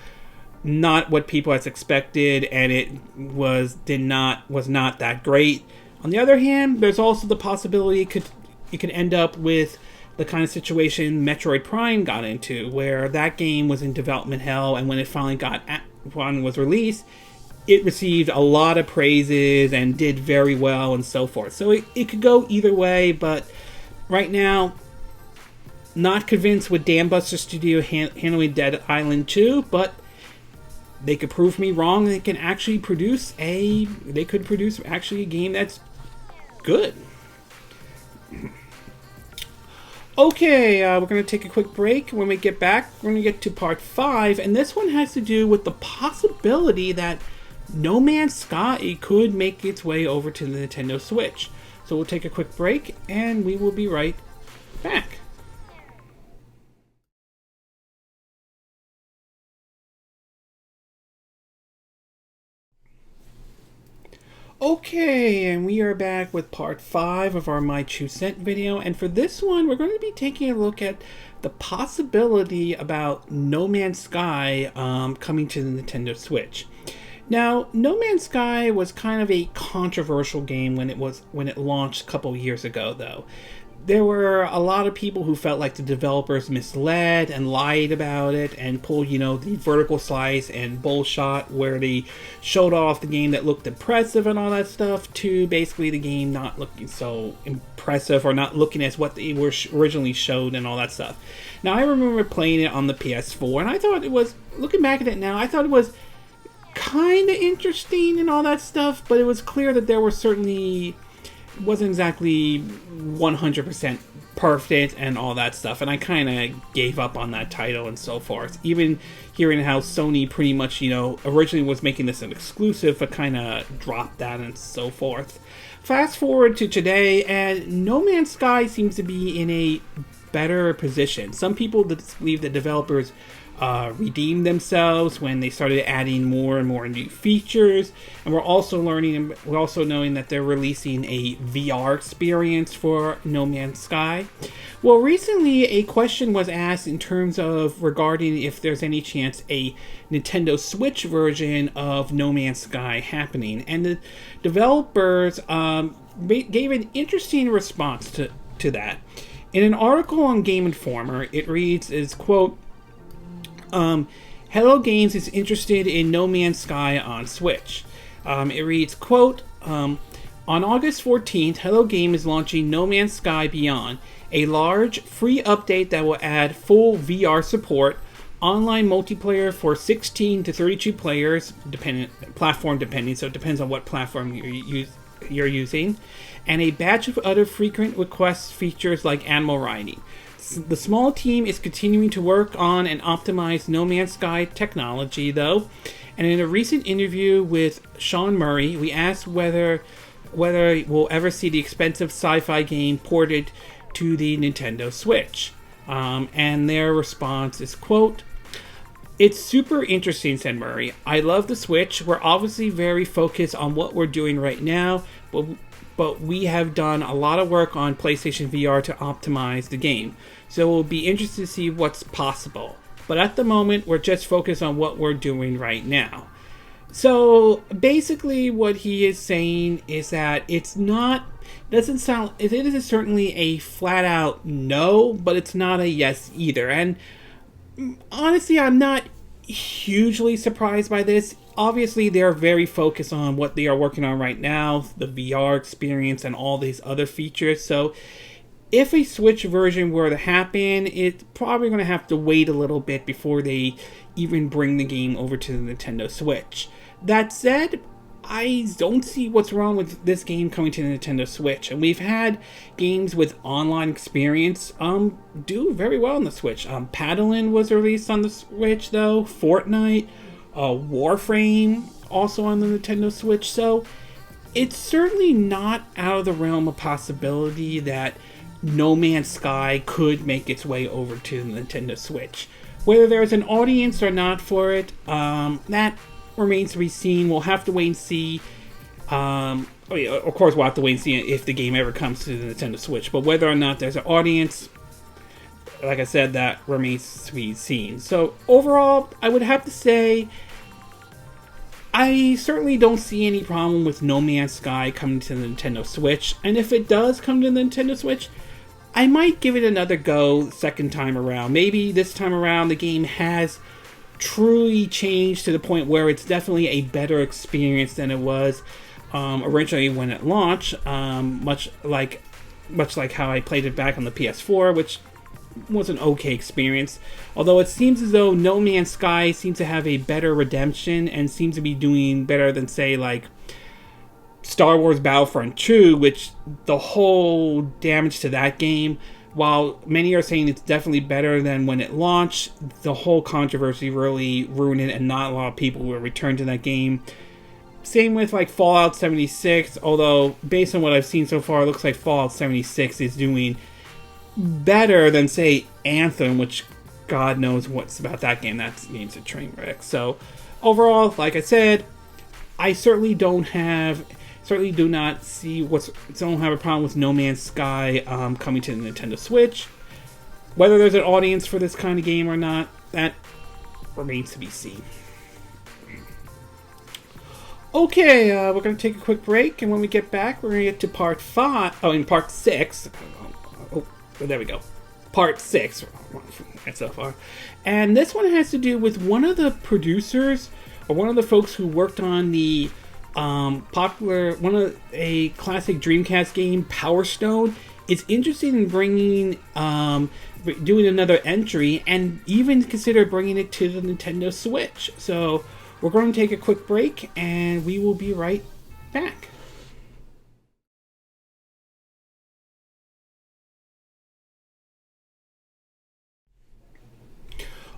not what people had expected, and it was not that great. On the other hand, there's also the possibility it could end up with the kind of situation Metroid Prime got into, where that game was in development hell, and when it finally was released, it received a lot of praises and did very well and so forth. So it could go either way, but right now, not convinced with Aulx Studio handling Dead Island 2, but they could prove me wrong. They can actually produce a game that's good. Okay, we're going to take a quick break. When we get back, we're going to get to part 5, and this one has to do with the possibility that No Man's Sky could make its way over to the Nintendo Switch. So we'll take a quick break, and we will be right back. Okay, and we are back with part 5 of our My 2 Cent video, and for this one, we're going to be taking a look at the possibility about No Man's Sky coming to the Nintendo Switch. Now, No Man's Sky was kind of a controversial game when it launched a couple years ago, though. There were a lot of people who felt like the developers misled and lied about it and pulled, the vertical slice and bullshot where they showed off the game that looked impressive and all that stuff to basically the game not looking so impressive or not looking as what they were originally showed and all that stuff. Now, I remember playing it on the PS4, and I thought it was, looking back at it now, I thought it was kind of interesting and all that stuff, but it was clear that there were certainly wasn't exactly 100% perfect and all that stuff, and I kind of gave up on that title and so forth. Even hearing how Sony pretty much, originally was making this an exclusive, but kind of dropped that and so forth. Fast forward to today, and No Man's Sky seems to be in a better position. Some people believe that developers redeemed themselves when they started adding more and more new features, and we're also knowing that they're releasing a VR experience for No Man's Sky. Well, recently a question was asked in terms of regarding if there's any chance a Nintendo Switch version of No Man's Sky happening, and the developers gave an interesting response to that. In an article on Game Informer, it reads as, quote, Hello Games is interested in No Man's Sky on Switch. It reads, quote, on August 14th, Hello Game is launching No Man's Sky Beyond, a large, free update that will add full VR support, online multiplayer for 16 to 32 players, platform depending, so it depends on what platform you're using, and a batch of other frequent request features like animal riding. The small team is continuing to work on and optimize No Man's Sky technology, though, and in a recent interview with Sean Murray, we asked whether we'll ever see the expensive sci-fi game ported to the Nintendo Switch. And their response is, quote, it's super interesting, said Murray. I love the Switch. We're obviously very focused on what we're doing right now, but we have done a lot of work on PlayStation VR to optimize the game. So we'll be interested to see what's possible. But at the moment, we're just focused on what we're doing right now. So basically what he is saying is that it is certainly a flat out no, but it's not a yes either. And honestly, I'm not hugely surprised by this. Obviously, they're very focused on what they are working on right now, the VR experience and all these other features. So if a Switch version were to happen, it's probably going to have to wait a little bit before they even bring the game over to the Nintendo Switch. That said, I don't see what's wrong with this game coming to the Nintendo Switch. And we've had games with online experience do very well on the Switch. Paddlin' was released on the Switch, though. Fortnite, Warframe, also on the Nintendo Switch. So it's certainly not out of the realm of possibility that No Man's Sky could make its way over to the Nintendo Switch. Whether there's an audience or not for it, that remains to be seen. We'll have to wait and see. Of course, we'll have to wait and see if the game ever comes to the Nintendo Switch. But whether or not there's an audience, like I said, that remains to be seen. So overall, I would have to say I certainly don't see any problem with No Man's Sky coming to the Nintendo Switch. And if it does come to the Nintendo Switch, I might give it another go second time around. Maybe this time around the game has truly changed to the point where it's definitely a better experience than it was originally when it launched. Much like how I played it back on the PS4, which was an okay experience. Although it seems as though No Man's Sky seems to have a better redemption and seems to be doing better than, say, like Star Wars Battlefront 2, which the whole damage to that game, while many are saying it's definitely better than when it launched, the whole controversy really ruined it and not a lot of people will return to that game. Same with like Fallout 76, although based on what I've seen so far, it looks like Fallout 76 is doing better than, say, Anthem, which God knows what's about that game. That game's a train wreck. So overall, like I said, I certainly don't have don't have a problem with No Man's Sky coming to the Nintendo Switch. Whether there's an audience for this kind of game or not, that remains to be seen. Okay, we're going to take a quick break, and when we get back, we're going to get to part 6. Oh, there we go. Part 6. So far. And this one has to do with one of the producers, or one of the folks who worked on the a classic Dreamcast game, Power Stone, is interested in bringing, doing another entry, and even consider bringing it to the Nintendo Switch. So we're going to take a quick break, and we will be right back.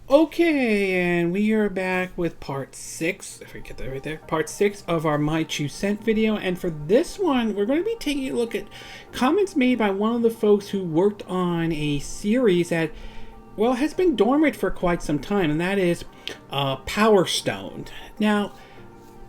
Okay, and we are back with part 6, if I get that right there, part 6 of our My 2 Cent video, and for this one, we're going to be taking a look at comments made by one of the folks who worked on a series that, well, has been dormant for quite some time, and that is Power Stone. Now,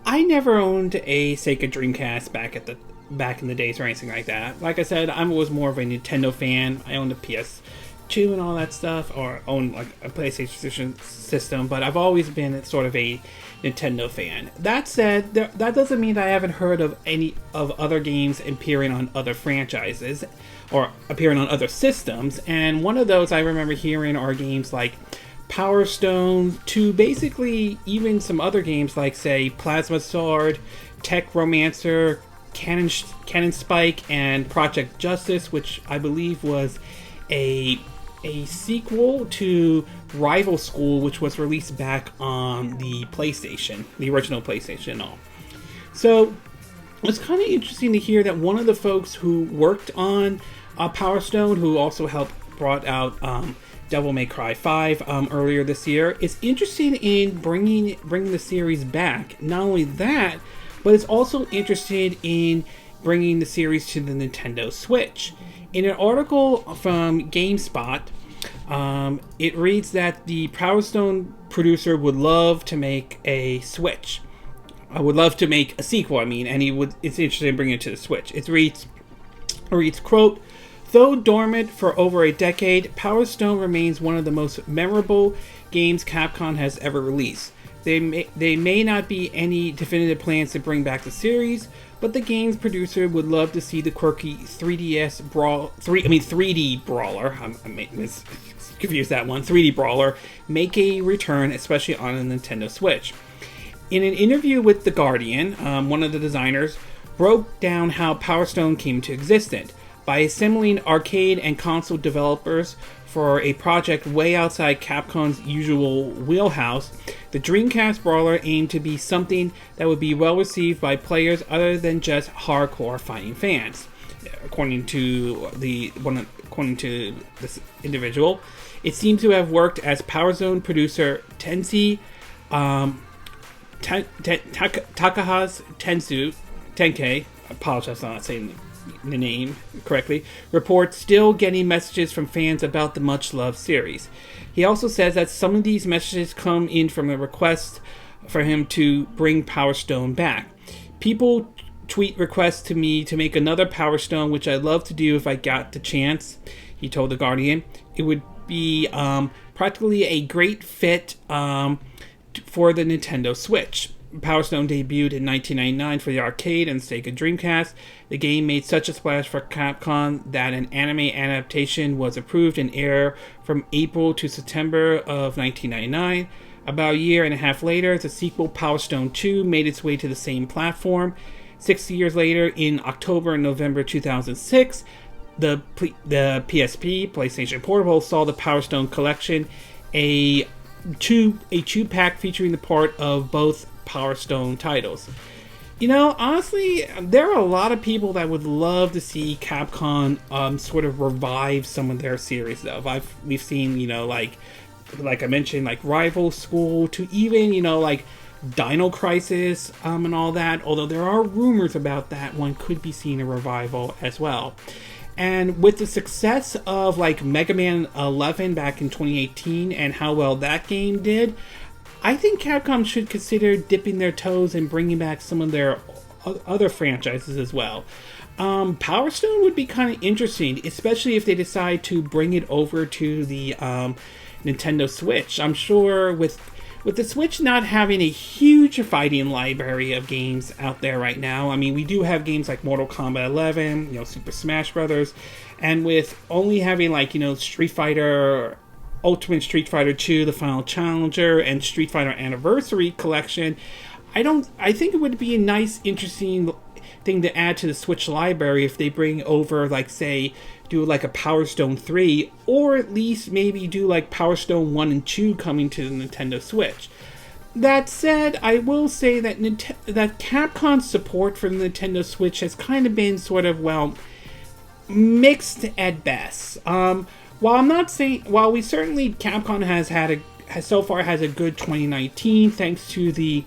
I never owned a Sega Dreamcast back in the days or anything like that. Like I said, I was more of a Nintendo fan. I owned a PS2 and all that stuff, or owned like a PlayStation system, but I've always been sort of a Nintendo fan. That said, that doesn't mean that I haven't heard of any of other games appearing on other franchises or appearing on other systems, and one of those I remember hearing are games like Power Stone, to basically even some other games like, say, Plasma Sword, Tech Romancer, Cannon Spike, and Project Justice, which I believe was a sequel to Rival School, which was released back on the PlayStation, the original PlayStation and all. So it's kind of interesting to hear that one of the folks who worked on Power Stone, who also helped brought out Devil May Cry 5 earlier this year, is interested in bringing the series back. Not only that, but it's also interested in bringing the series to the Nintendo Switch. In an article from GameSpot, it reads that the Power Stone producer would love to make a Switch. I would love to make a sequel, and it's interested in bringing it to the Switch. It reads, quote, Though dormant for over a decade, Power Stone remains one of the most memorable games Capcom has ever released. They may not be any definitive plans to bring back the series, but the game's producer would love to see the quirky 3D brawler. I confused that one. 3D brawler make a return, especially on a Nintendo Switch. In an interview with The Guardian, one of the designers broke down how Power Stone came to existence. By assembling arcade and console developers for a project way outside Capcom's usual wheelhouse, the Dreamcast brawler aimed to be something that would be well received by players other than just hardcore fighting fans. According to this individual, it seems to have worked as Power Zone producer Takaha's Tenkei, I apologize for not saying the name correctly, reports still getting messages from fans about the much-loved series. He also says that some of these messages come in from a request for him to bring Power Stone back. People tweet requests to me to make another Power Stone, which I'd love to do if I got the chance, he told The Guardian. It would be practically a great fit for the Nintendo Switch. Power Stone debuted in 1999 for the arcade and Sega Dreamcast. The game made such a splash for Capcom that an anime adaptation was approved and aired from April to September of 1999. About a year and a half later, the sequel Power Stone 2 made its way to the same platform. 6 years later, in October and November 2006, the PSP, PlayStation Portable, saw the Power Stone Collection, a two-pack featuring the part of both Power Stone titles. You know, honestly, there are a lot of people that would love to see Capcom sort of revive some of their series, though. We've seen, you know, like I mentioned, like Rival School, to even, you know, like Dino Crisis and all that. Although there are rumors about that one could be seeing a revival as well. And with the success of like Mega Man 11 back in 2018 and how well that game did, I think Capcom should consider dipping their toes and bringing back some of their other franchises as well. Power Stone would be kind of interesting, especially if they decide to bring it over to the Nintendo Switch. I'm sure with the Switch not having a huge fighting library of games out there right now, I mean, we do have games like Mortal Kombat 11, you know, Super Smash Brothers, and with only having like, you know, Street Fighter, Ultimate Street Fighter 2, The Final Challenger, and Street Fighter Anniversary Collection, I think it would be a nice, interesting thing to add to the Switch library if they bring over, like, say, do like a Power Stone 3, or at least maybe do like Power Stone 1 and 2 coming to the Nintendo Switch. That said, I will say that that Capcom's support for the Nintendo Switch has kind of been sort of, well, mixed at best. While we certainly, Capcom has so far a good 2019 thanks to the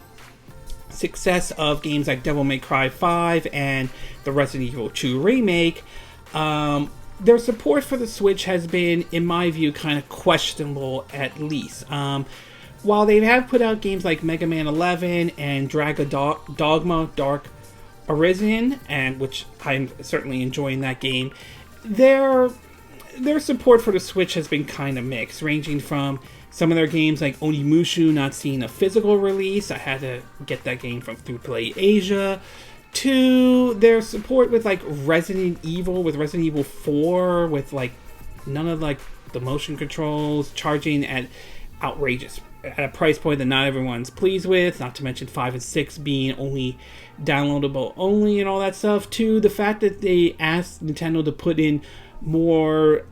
success of games like Devil May Cry 5 and the Resident Evil 2 remake, their support for the Switch has been, in my view, kind of questionable at least. While they have put out games like Mega Man 11 and Dragon Dogma Dark Arisen, and which I'm certainly enjoying that game, their support for the Switch has been kind of mixed, ranging from some of their games like Onimusha not seeing a physical release, I had to get that game from Through Play Asia, to their support with like Resident Evil 4, with like none of like the motion controls, charging at a price point that not everyone's pleased with, not to mention 5 and 6 being only downloadable only and all that stuff, to the fact that they asked Nintendo to put in more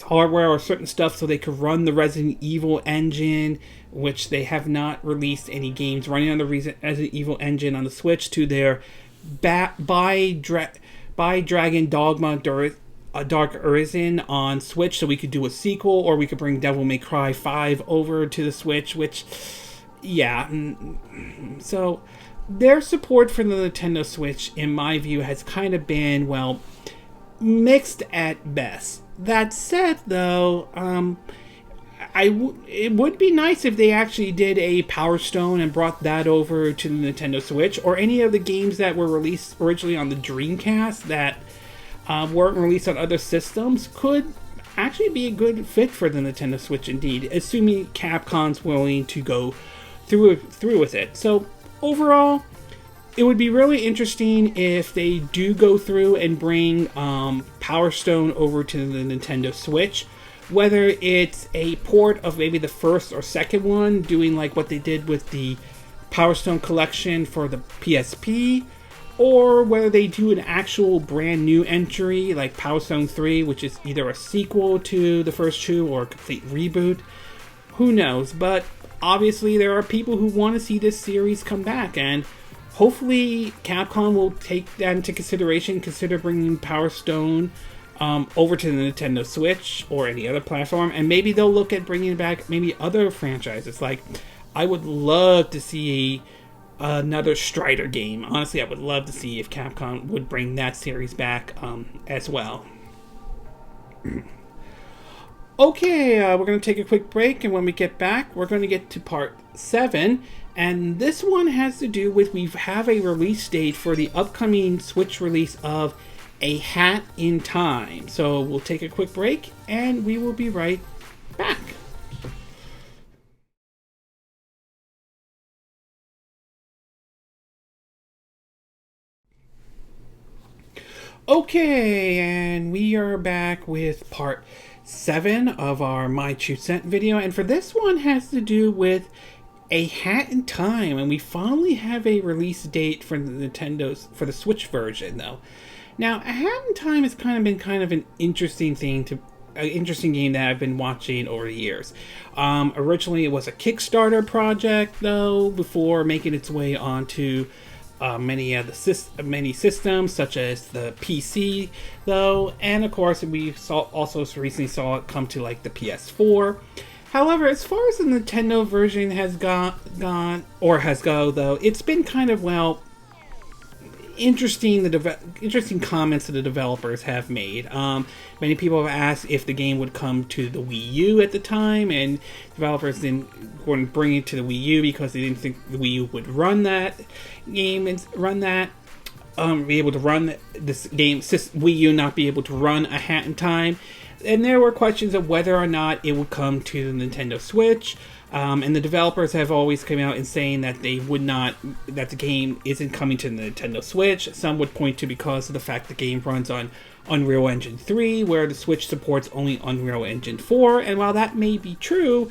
hardware or certain stuff so they could run the Resident Evil engine, which they have not released any games running on the Resident Evil engine on the Switch, to their by Dragon Dogma Dark Arisen on Switch, so we could do a sequel, or we could bring Devil May Cry 5 over to the Switch, which, yeah. So their support for the Nintendo Switch, in my view, has kind of been, well, mixed at best. That said, though, it would be nice if they actually did a Power Stone and brought that over to the Nintendo Switch, or any of the games that were released originally on the Dreamcast that weren't released on other systems could actually be a good fit for the Nintendo Switch indeed, assuming Capcom's willing to go through with it. So overall, it would be really interesting if they do go through and bring Power Stone over to the Nintendo Switch. Whether it's a port of maybe the first or second one, doing like what they did with the Power Stone collection for the PSP, or whether they do an actual brand new entry like Power Stone 3, which is either a sequel to the first two or a complete reboot. Who knows? But obviously there are people who want to see this series come back, and hopefully Capcom will take that into consideration, consider bringing Power Stone over to the Nintendo Switch or any other platform, and maybe they'll look at bringing back maybe other franchises. Like, I would love to see another Strider game. Honestly, I would love to see if Capcom would bring that series back as well. Okay, we're going to take a quick break, and when we get back, we're going to get to part 7. And this one has to do with, we have a release date for the upcoming Switch release of A Hat in Time. So we'll take a quick break, and we will be right back. Okay, and we are back with part 7 of our My 2 Cent video, and for this one has to do with A Hat in Time, and we finally have a release date for the Nintendo's for the Switch version though. Now, A Hat in Time has been an interesting thing an interesting game that I've been watching over the years. Originally it was a Kickstarter project though, before making its way onto many systems, such as the PC, though, and of course we also recently saw it come to like the PS4. However, as far as the Nintendo version has gone, though, it's been interesting. Interesting comments that the developers have made. Many people have asked if the game would come to the Wii U at the time, and developers didn't bring it to the Wii U because they didn't think the Wii U would run that game and be able to run this game. Wii U not be able to run A Hat in Time, and there were questions of whether or not it would come to the Nintendo Switch. And the developers have always come out and saying that they would not, that the game isn't coming to the Nintendo Switch. Some would point to because of the fact the game runs on Unreal Engine 3, where the Switch supports only Unreal Engine 4. And while that may be true,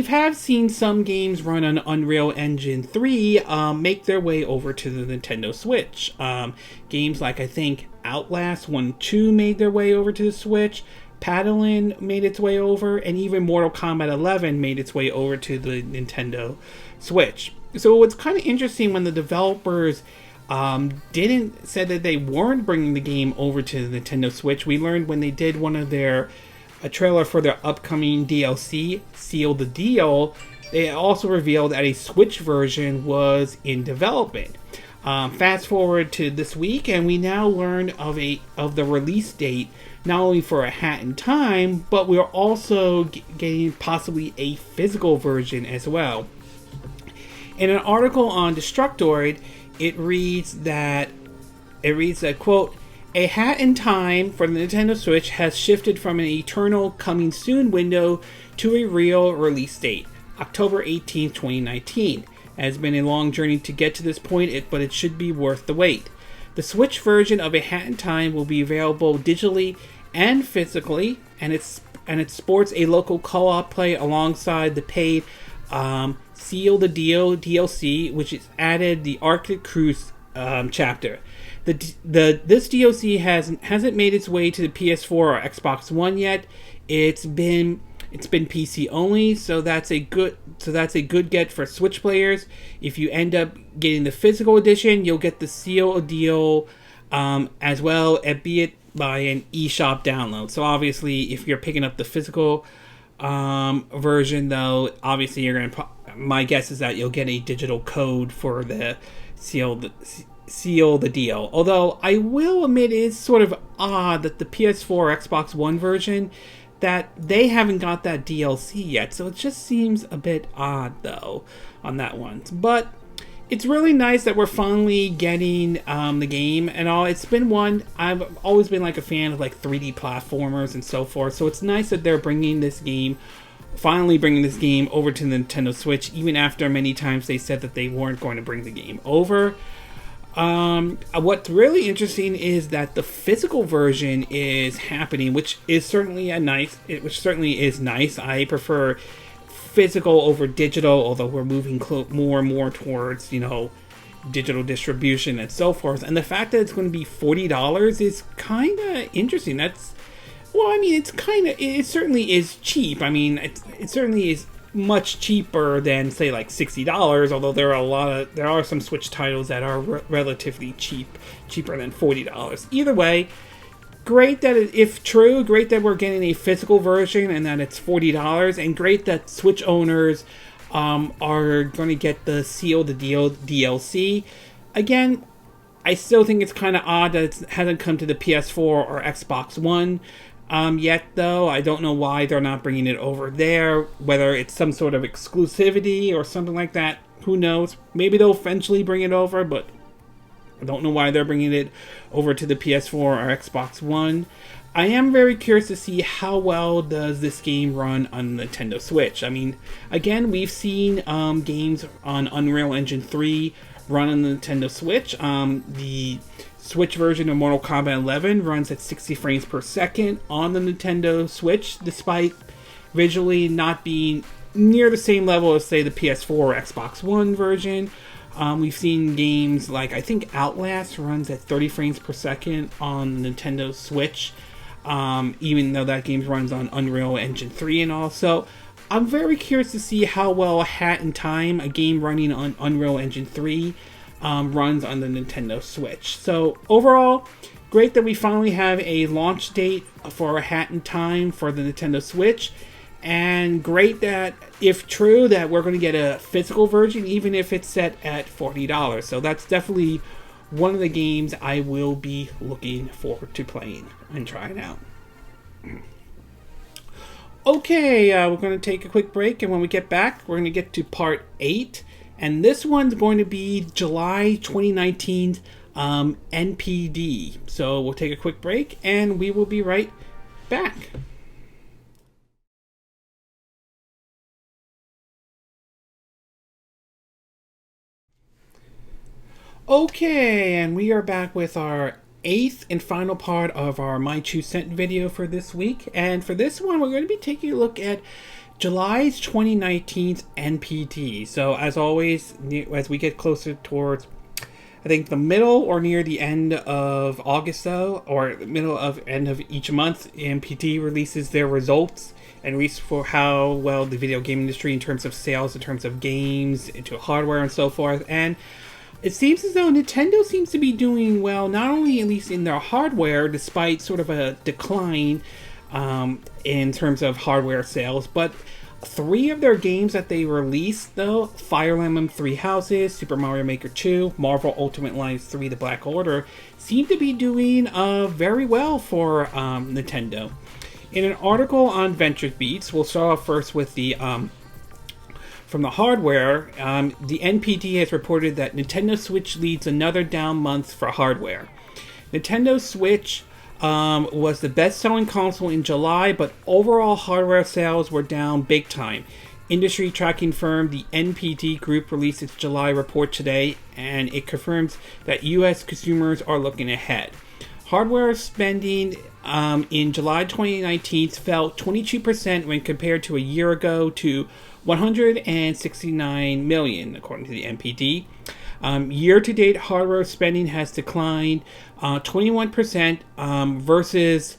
have seen some games run on Unreal Engine 3 make their way over to the Nintendo Switch. Games like, I think, Outlast 1 and 2 made their way over to the Switch. Paddling made its way over, and even Mortal Kombat 11 made its way over to the Nintendo Switch. So it's kind of interesting when the developers didn't say that they weren't bringing the game over to the Nintendo Switch. We learned when they did one of a trailer for their upcoming DLC, Seal the Deal, they also revealed that a Switch version was in development. Fast forward to this week, and we now learn of the release date, not only for A Hat in Time, but we're also getting possibly a physical version as well. In an article on Destructoid, it reads that, quote, A Hat in Time for the Nintendo Switch has shifted from an eternal coming soon window to a real release date, October 18, 2019. It has been a long journey to get to this point, but it should be worth the wait. The Switch version of A Hat in Time will be available digitally and physically, and it sports a local co-op play alongside the paid Seal the Deal DLC, which is added the Arctic Cruise chapter. This DLC hasn't made its way to the PS4 or Xbox One yet. It's been PC only, so that's a good get for Switch players. If you end up getting the physical edition, you'll get the Seal Deal as well, albeit by an eShop download. So obviously, if you're picking up the physical version, though, obviously you're gonna. My guess is that you'll get a digital code for the Seal the Deal. Although I will admit it is sort of odd that the PS4 or Xbox One version, that they haven't got that DLC yet. So it just seems a bit odd though on that one. But it's really nice that we're finally getting the game and all. It's been one, I've always been like a fan of like 3D platformers and so forth, so it's nice that they're finally bringing this game over to the Nintendo Switch, even after many times they said that they weren't going to bring the game over. What's really interesting is that the physical version is happening, which certainly is nice. I prefer physical over digital, although we're moving more and more towards, digital distribution and so forth. And the fact that it's going to be $40 is kind of interesting. It certainly is cheap. I mean, it certainly is much cheaper than, say, like $60, although there are some Switch titles that are relatively cheaper than $40. Either way, great that if true, great that we're getting a physical version and that it's $40, and great that Switch owners are going to get the Seal the Deal DLC. Again, I still think it's kind of odd that it hasn't come to the PS4 or Xbox One yet, though. I don't know why they're not bringing it over there, whether it's some sort of exclusivity or something like that. Who knows? Maybe they'll eventually bring it over, but I don't know why they're bringing it over to the PS4 or Xbox One. I am very curious to see how well does this game run on Nintendo Switch. I mean, again, we've seen games on Unreal Engine 3 run on the Nintendo Switch. The Switch version of Mortal Kombat 11 runs at 60 frames per second on the Nintendo Switch, despite visually not being near the same level as, say, the PS4 or Xbox One version. We've seen games like, I think Outlast runs at 30 frames per second on the Nintendo Switch, even though that game runs on Unreal Engine 3 and all. So I'm very curious to see how well Hat in Time, a game running on Unreal Engine 3, runs on the Nintendo Switch. So overall, great that we finally have a launch date for A Hat in Time for the Nintendo Switch, and great that, if true, that we're going to get a physical version, even if it's set at $40. So that's definitely one of the games I will be looking forward to playing and trying out. Okay, we're going to take a quick break, and when we get back, we're going to get to part 8. And this one's going to be July 2019 NPD. So we'll take a quick break, and we will be right back. Okay, and we are back with our 8th and final part of our My 2 Cent video for this week. And for this one, we're going to be taking a look at July's 2019 NPD. So as always, as we get closer towards, I think, the middle or near the end of August, though, or the middle of end of each month, NPD releases their results and reads for how well the video game industry, in terms of sales, in terms of games, into hardware and so forth. And it seems as though Nintendo seems to be doing well, not only at least in their hardware, despite sort of a decline in terms of hardware sales, but 3 of their games that they released, though, Fire Emblem 3 Houses, Super Mario Maker 2, Marvel Ultimate Alliance 3 The Black Order, seem to be doing very well for Nintendo. In an article on Venture Beats, we'll start off first with the from the hardware. The NPD has reported that Nintendo Switch leads another down month for hardware. Nintendo Switch was the best-selling console in July, but overall hardware sales were down big time. Industry tracking firm the NPD Group released its July report today, and it confirms that U.S. consumers are looking ahead. Hardware spending in July 2019 fell 22% when compared to a year ago to $169 million, according to the NPD. Year-to-date hardware spending has declined 21% versus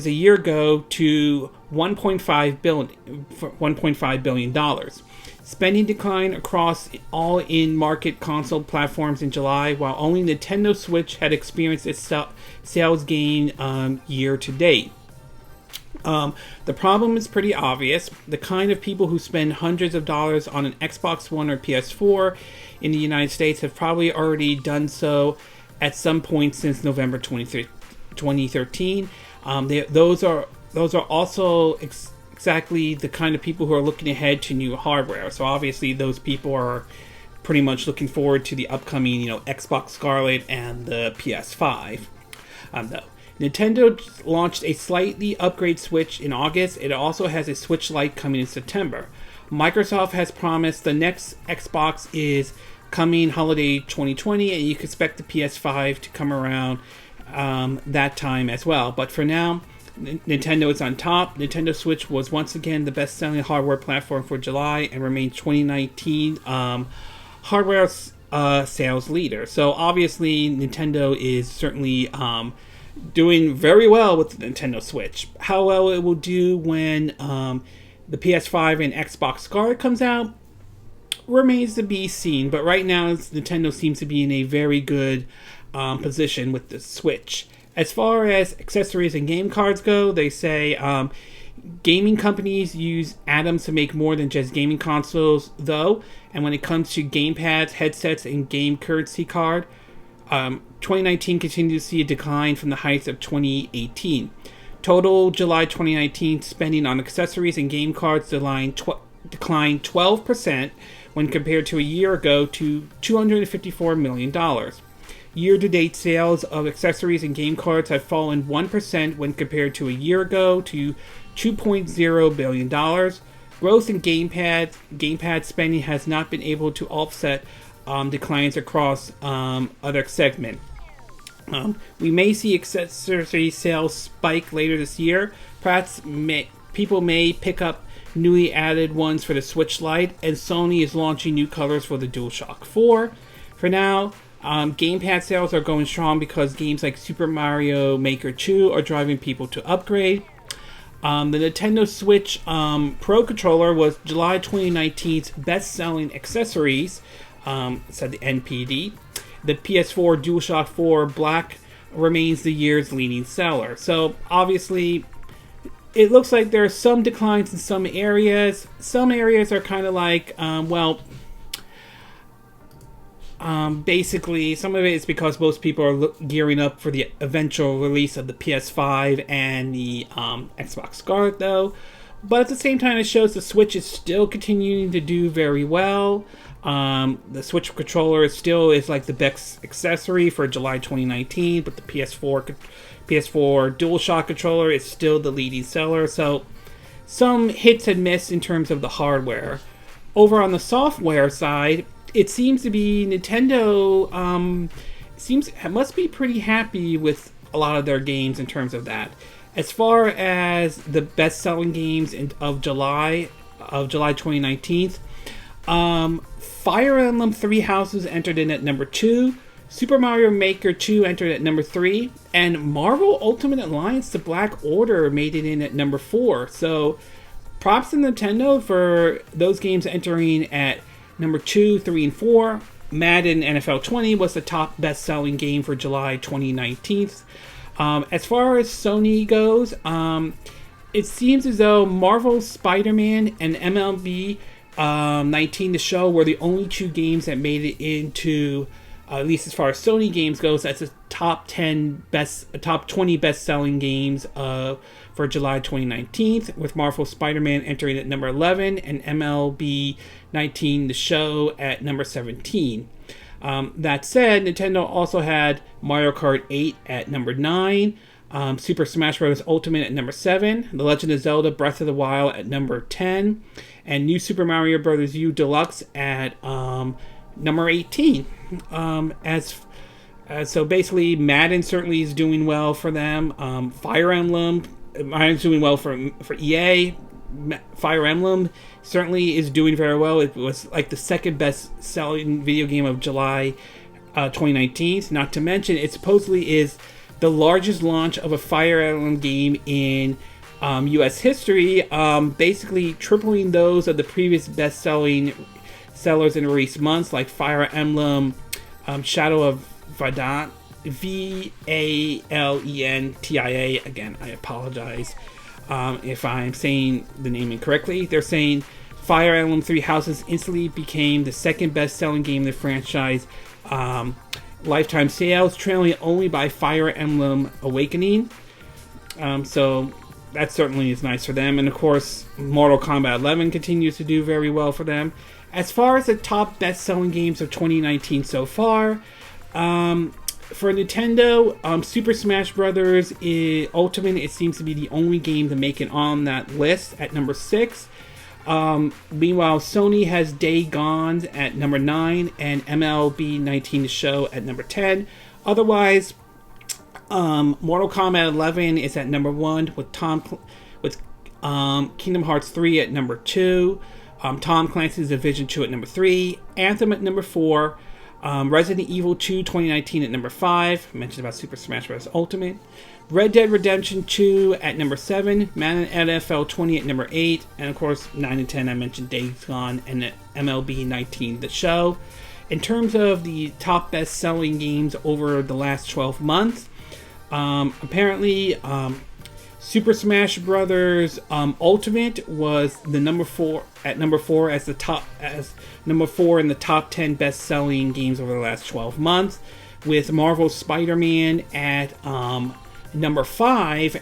a year ago to $1.5 billion. Spending declined across all in-market console platforms in July, while only Nintendo Switch had experienced its sales gain year-to-date. The problem is pretty obvious. The kind of people who spend hundreds of dollars on an Xbox One or PS4 in the United States have probably already done so at some point since November 2013. Those are also exactly the kind of people who are looking ahead to new hardware. So obviously those people are pretty much looking forward to the upcoming, Xbox Scarlet and the PS5. Though Nintendo launched a slightly upgraded Switch in August. It also has a Switch Lite coming in September. Microsoft has promised the next Xbox is coming holiday 2020, and you can expect the PS5 to come around that time as well. But for now, Nintendo is on top. Nintendo Switch was once again the best-selling hardware platform for July and remains 2019 hardware sales leader. So obviously, Nintendo is certainly doing very well with the Nintendo Switch. How well it will do when the PS5 and Xbox Scarlet comes out remains to be seen. But right now, Nintendo seems to be in a very good position with the Switch. As far as accessories and game cards go, they say gaming companies use atoms to make more than just gaming consoles, though. And when it comes to gamepads, headsets, and game currency card, 2019 continues to see a decline from the heights of 2018. Total July 2019 spending on accessories and game cards declined 12% when compared to a year ago to $254 million. Year-to-date sales of accessories and game cards have fallen 1% when compared to a year ago to $2.0 billion. Growth in gamepad spending has not been able to offset declines across other segments. We may see accessory sales spike later this year. Perhaps people may pick up newly added ones for the Switch Lite, and Sony is launching new colors for the DualShock 4. For now, gamepad sales are going strong because games like Super Mario Maker 2 are driving people to upgrade. The Nintendo Switch Pro Controller was July 2019's best-selling accessories, said the NPD. The PS4 DualShock 4 Black remains the year's leading seller. So, obviously, it looks like there are some declines in some areas. Some areas are kind of like, basically, some of it is because most people are gearing up for the eventual release of the PS5 and the Xbox Scarlet, though. But at the same time, it shows the Switch is still continuing to do very well. The Switch controller is like the best accessory for July 2019, but the PS4 DualShock controller is still the leading seller. So some hits and miss in terms of the hardware. Over on the software side, it seems to be Nintendo must be pretty happy with a lot of their games in terms of that. As far as the best-selling games of July 2019, Fire Emblem Three Houses entered in at number 2, Super Mario Maker 2 entered at number 3, and Marvel Ultimate Alliance: The Black Order made it in at number 4. So, props to Nintendo for those games entering at number 2, 3, and 4. Madden NFL 20 was the top best-selling game for July 2019. As far as Sony goes, it seems as though Marvel's Spider-Man and MLB 19 The Show were the only two games that made it into, at least as far as Sony games goes, that's the top 20 best-selling games for July 2019, with Marvel's Spider-Man entering at number 11 and MLB 19 The Show at number 17. That said, Nintendo also had Mario Kart 8 at number 9, Super Smash Bros. Ultimate at number 7, The Legend of Zelda Breath of the Wild at number 10, and New Super Mario Bros. U Deluxe at number 18. So basically, Madden certainly is doing well for them. Fire Emblem is doing well for EA. Fire Emblem certainly is doing very well. It was like the second best selling video game of July 2019. Not to mention, it supposedly is the largest launch of a Fire Emblem game in US history, basically tripling those of the previous best selling sellers in recent months, like Fire Emblem Shadow of Valentia, Valentia. Again, I apologize if I'm saying the name incorrectly. They're saying Fire Emblem Three Houses instantly became the second best-selling game in the franchise lifetime sales, trailing only by Fire Emblem Awakening. So that certainly is nice for them. And of course, Mortal Kombat 11 continues to do very well for them. As far as the top best-selling games of 2019 so far, for Nintendo, Super Smash Bros. Ultimate, it seems to be the only game to make it on that list at number 6. Meanwhile, Sony has Day Gone at number 9 and MLB 19 The Show at number 10. Otherwise, Mortal Kombat 11 is at number 1 with Kingdom Hearts 3 at number 2. Tom Clancy's Division 2 at number 3. Anthem at number 4. Resident Evil 2 2019 at number 5. I mentioned about Super Smash Bros. Ultimate. Red Dead Redemption 2 at number 7. Madden NFL 20 at number 8. And of course, 9 and 10, I mentioned Days Gone and MLB 19 The Show. In terms of the top best-selling games over the last 12 months, apparently, Super Smash Bros. Ultimate was the number 4 as number 4 in the top 10 best-selling games over the last 12 months, with Marvel's Spider-Man at number 5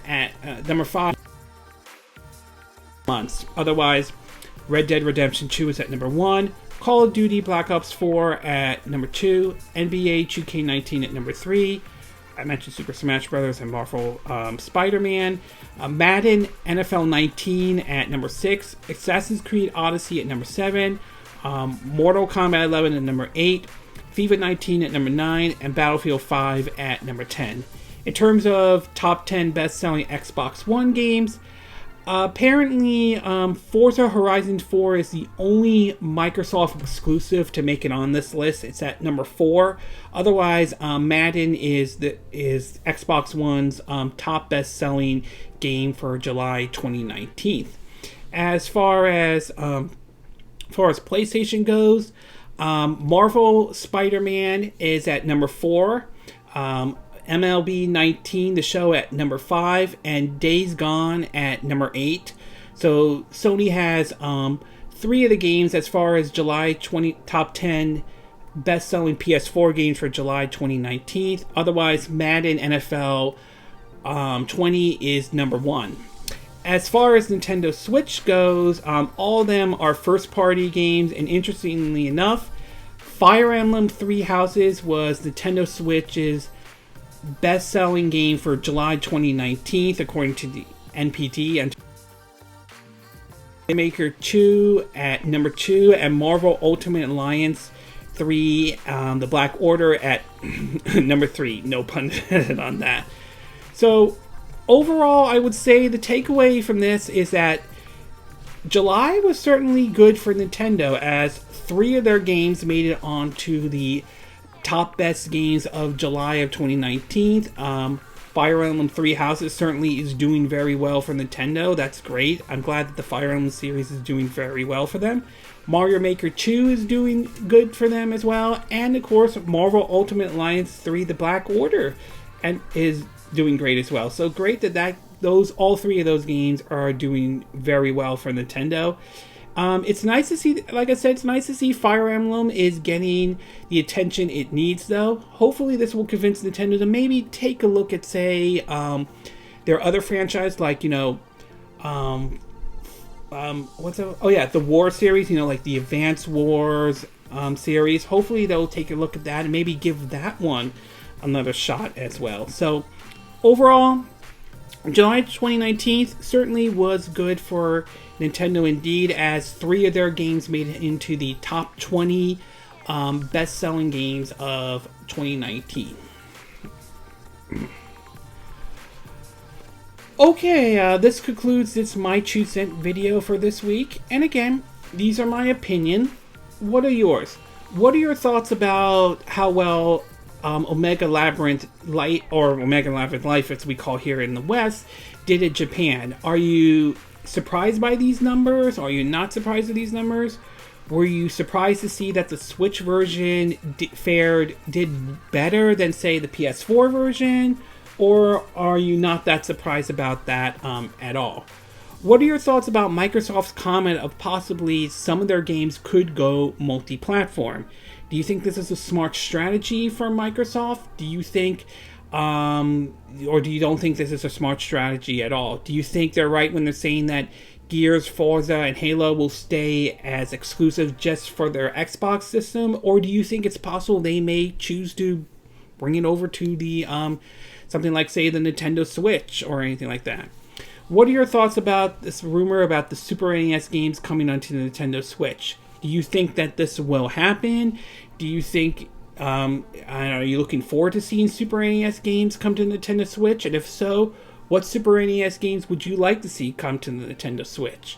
months. Otherwise, Red Dead Redemption 2 is at number 1. Call of Duty Black Ops 4 at number 2. NBA 2K19 at number 3. I mentioned Super Smash Bros. And Marvel Spider-Man. Madden NFL 19 at number 6. Assassin's Creed Odyssey at number 7. Mortal Kombat 11 at number 8. FIFA 19 at number 9. And Battlefield 5 at number 10. In terms of top 10 best-selling Xbox One games, apparently Forza Horizon 4 is the only Microsoft exclusive to make it on this list. It's at number 4. Otherwise, Madden is Xbox One's top best-selling game for July 2019. As far as PlayStation goes, Marvel Spider-Man is at number 4. MLB 19, The Show at number 5, and Days Gone at number 8. So Sony has 3 of the games as far as July top 10 best-selling PS4 games for July 2019. Otherwise, Madden NFL 20 is number 1. As far as Nintendo Switch goes, all of them are first-party games, and interestingly enough, Fire Emblem Three Houses was Nintendo Switch's best-selling game for July 2019, according to the NPD. And Maker 2 at number 2, and Marvel Ultimate Alliance 3, The Black Order at number 3. No pun intended on that. So, overall, I would say the takeaway from this is that July was certainly good for Nintendo, as 3 of their games made it onto the top best games of July of 2019. Fire Emblem Three Houses certainly is doing very well for Nintendo. That's great. I'm glad that the Fire Emblem series is doing very well for them. Mario Maker 2 is doing good for them as well. And of course, Marvel Ultimate Alliance 3, The Black Order, and is doing great as well. So great that all 3 of those games are doing very well for Nintendo. It's nice to see, like I said, it's nice to see Fire Emblem is getting the attention it needs, though. Hopefully this will convince Nintendo to maybe take a look at, say, their other franchise, like, the War series, like the Advance Wars series. Hopefully they'll take a look at that and maybe give that one another shot as well. So, overall, July 2019 certainly was good for Nintendo indeed, as 3 of their games made it into the top 20 best-selling games of 2019. Okay, this concludes this My 2 Cent video for this week. And again, these are my opinion. What are yours? What are your thoughts about how well Omega Labyrinth Light, or Omega Labyrinth Life as we call here in the West, did in Japan? Are you surprised by these numbers? Are you not surprised with these numbers? Were you surprised to see that the Switch version did better than, say, the PS4 version? Or are you not that surprised about that at all? What are your thoughts about Microsoft's comment of possibly some of their games could go multi-platform? Do you think this is a smart strategy for Microsoft? Do you think, or do you don't think this is a smart strategy at all? Do you think they're right when they're saying that Gears, Forza, and Halo will stay as exclusive just for their Xbox system, or do you think it's possible they may choose to bring it over to the something like, say, the Nintendo Switch or anything like that? What are your thoughts about this rumor about the Super NES games coming onto the Nintendo Switch? Do you think that this will happen? Do you think, are you looking forward to seeing Super NES games come to the Nintendo Switch? And if so, what Super NES games would you like to see come to the Nintendo Switch?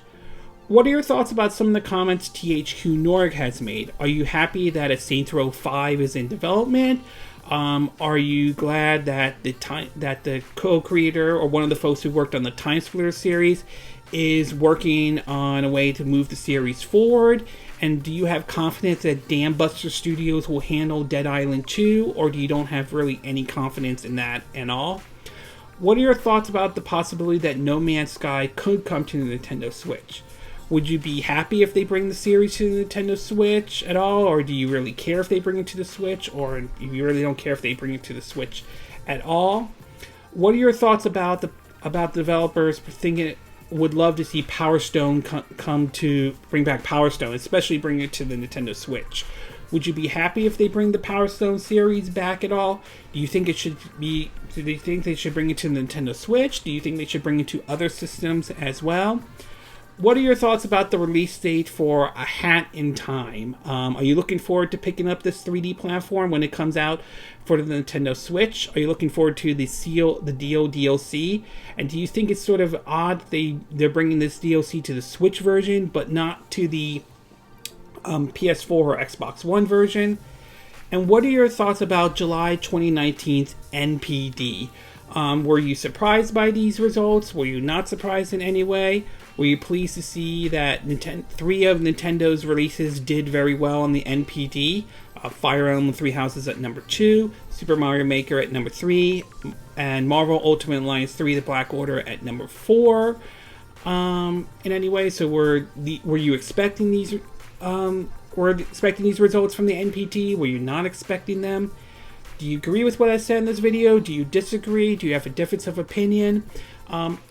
What are your thoughts about some of the comments THQ Nordic has made? Are you happy that a Saints Row 5 is in development? Are you glad that the co-creator or one of the folks who worked on the Time Splitter series is working on a way to move the series forward? And do you have confidence that Dambuster Studios will handle Dead Island 2, or do you don't have really any confidence in that at all? What are your thoughts about the possibility that No Man's Sky could come to the Nintendo Switch? Would you be happy if they bring the series to the Nintendo Switch at all, or do you really care if they bring it to the Switch, or you really don't care if they bring it to the Switch at all? What are your thoughts about the developers thinking would love to see Power Stone come to bring back Power Stone, especially bring it to the Nintendo Switch? Would you be happy if they bring the Power Stone series back at all? Do you think it should be? Do they think they should bring it to the Nintendo Switch? Do you think they should bring it to other systems as well? What are your thoughts about the release date for A Hat in Time? Are you looking forward to picking up this 3D platform when it comes out for the Nintendo Switch? Are you looking forward to the Dio DLC? And do you think it's sort of odd they're bringing this DLC to the Switch version, but not to the PS4 or Xbox One version? And what are your thoughts about July 2019's NPD? Were you surprised by these results? Were you not surprised in any way? Were you pleased to see that 3 of Nintendo's releases did very well on the NPD? Fire Emblem Three Houses at number 2, Super Mario Maker at number 3, and Marvel Ultimate Alliance 3: The Black Order at number 4. In any way, so were you expecting these? Were expecting these results from the NPD? Were you not expecting them? Do you agree with what I said in this video? Do you disagree? Do you have a difference of opinion?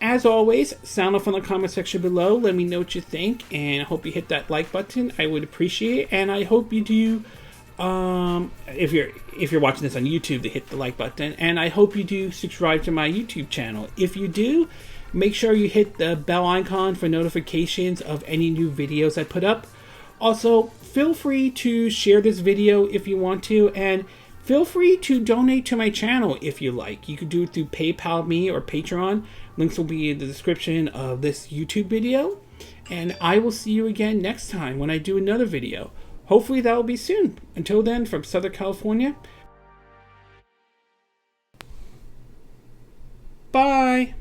As always, sound off in the comment section below. Let me know what you think, and I hope you hit that like button. I would appreciate it, and I hope you do. If you're watching this on YouTube, to hit the like button, and I hope you do subscribe to my YouTube channel. If you do, make sure you hit the bell icon for notifications of any new videos I put up. Also, feel free to share this video if you want to, and feel free to donate to my channel if you like. You can do it through PayPal me or Patreon. Links will be in the description of this YouTube video. And I will see you again next time when I do another video. Hopefully that will be soon. Until then, from Southern California, bye!